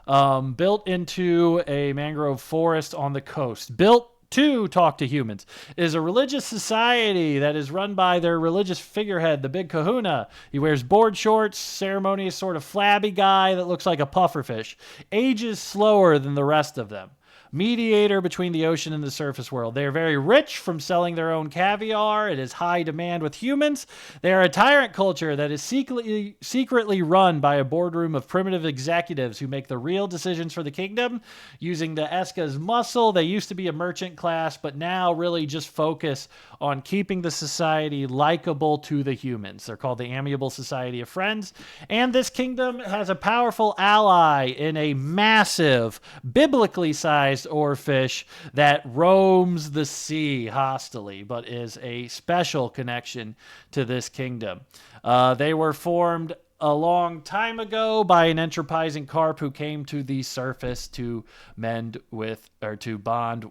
built into a mangrove forest on the coast. Built to talk to humans. It is a religious society that is run by their religious figurehead, the Big Kahuna. He wears board shorts, ceremonious sort of flabby guy that looks like a pufferfish. Ages slower than the rest of them. Mediator between the ocean and the surface world. They are very rich from selling their own caviar. It is high demand with humans. They are a tyrant culture that is secretly run by a boardroom of primitive executives who make the real decisions for the kingdom using the Eska's muscle. They used to be a merchant class, but now really just focus on keeping the society likable to the humans. They're called the Amiable Society of Friends. And this kingdom has a powerful ally in a massive, biblically sized oarfish that roams the sea hostilely, but is a special connection to this kingdom. They were formed a long time ago by an enterprising carp who came to the surface to bond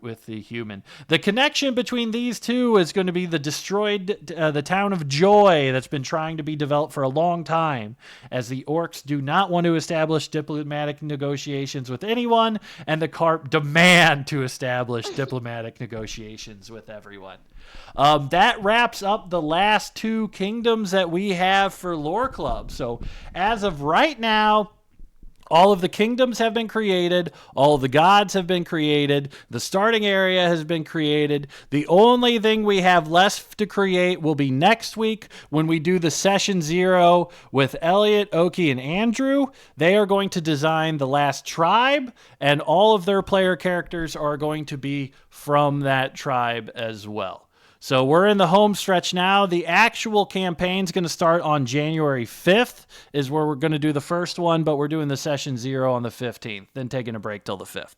with the human. The connection between these two is going to be the town of Joy that's been trying to be developed for a long time, as the orcs do not want to establish diplomatic negotiations with anyone, and the carp demand to establish diplomatic negotiations with everyone. That wraps up the last two kingdoms that we have for Lore Club. So as of right now, all of the kingdoms have been created. All of the gods have been created. The starting area has been created. The only thing we have left to create will be next week when we do the session 0 with Elliot, Oki, and Andrew. They are going to design the last tribe, and all of their player characters are going to be from that tribe as well. So we're in the home stretch now. The actual campaign's going to start on January 5th is where we're going to do the first one, but we're doing the session 0 on the 15th, then taking a break till the 5th.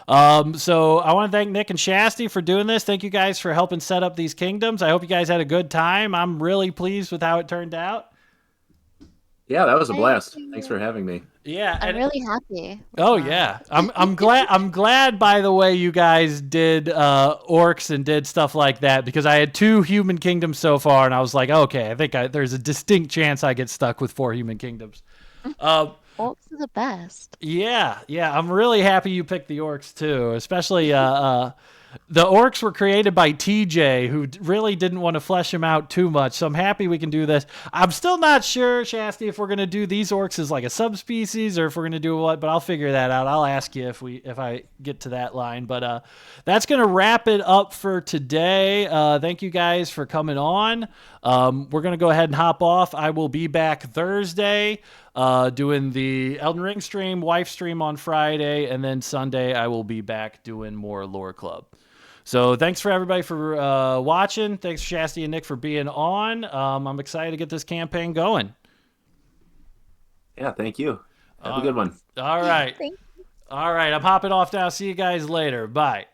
So I want to thank Nick and Shasti for doing this. Thank you guys for helping set up these kingdoms. I hope you guys had a good time. I'm really pleased with how it turned out. Yeah, that was a Thank blast. you. Thanks for having me. Yeah. I'm really happy. with Oh mine. yeah, I'm glad. I'm glad. By the way, you guys did orcs and did stuff like that because I had 2 human kingdoms so far, and I was like, okay, I think there's a distinct chance I get stuck with 4 human kingdoms. Orcs are the best. Yeah, I'm really happy you picked the orcs too, especially the orcs were created by TJ, who really didn't want to flesh them out too much. So I'm happy we can do this. I'm still not sure, Shasti, if we're gonna do these orcs as like a subspecies or if we're gonna do what, but I'll figure that out. I'll ask you if I get to that line. But that's gonna wrap it up for today. Thank you guys for coming on. We're gonna go ahead and hop off. I will be back Thursday. Doing the Elden Ring stream, wife stream on Friday, and then Sunday I will be back doing more Lore Club. So thanks for everybody for watching. Thanks Shasti and Nick for being on. I'm excited to get this campaign going. Yeah, thank you. Have a good one. All right. Thank All right. I'm hopping off now. See you guys later. Bye.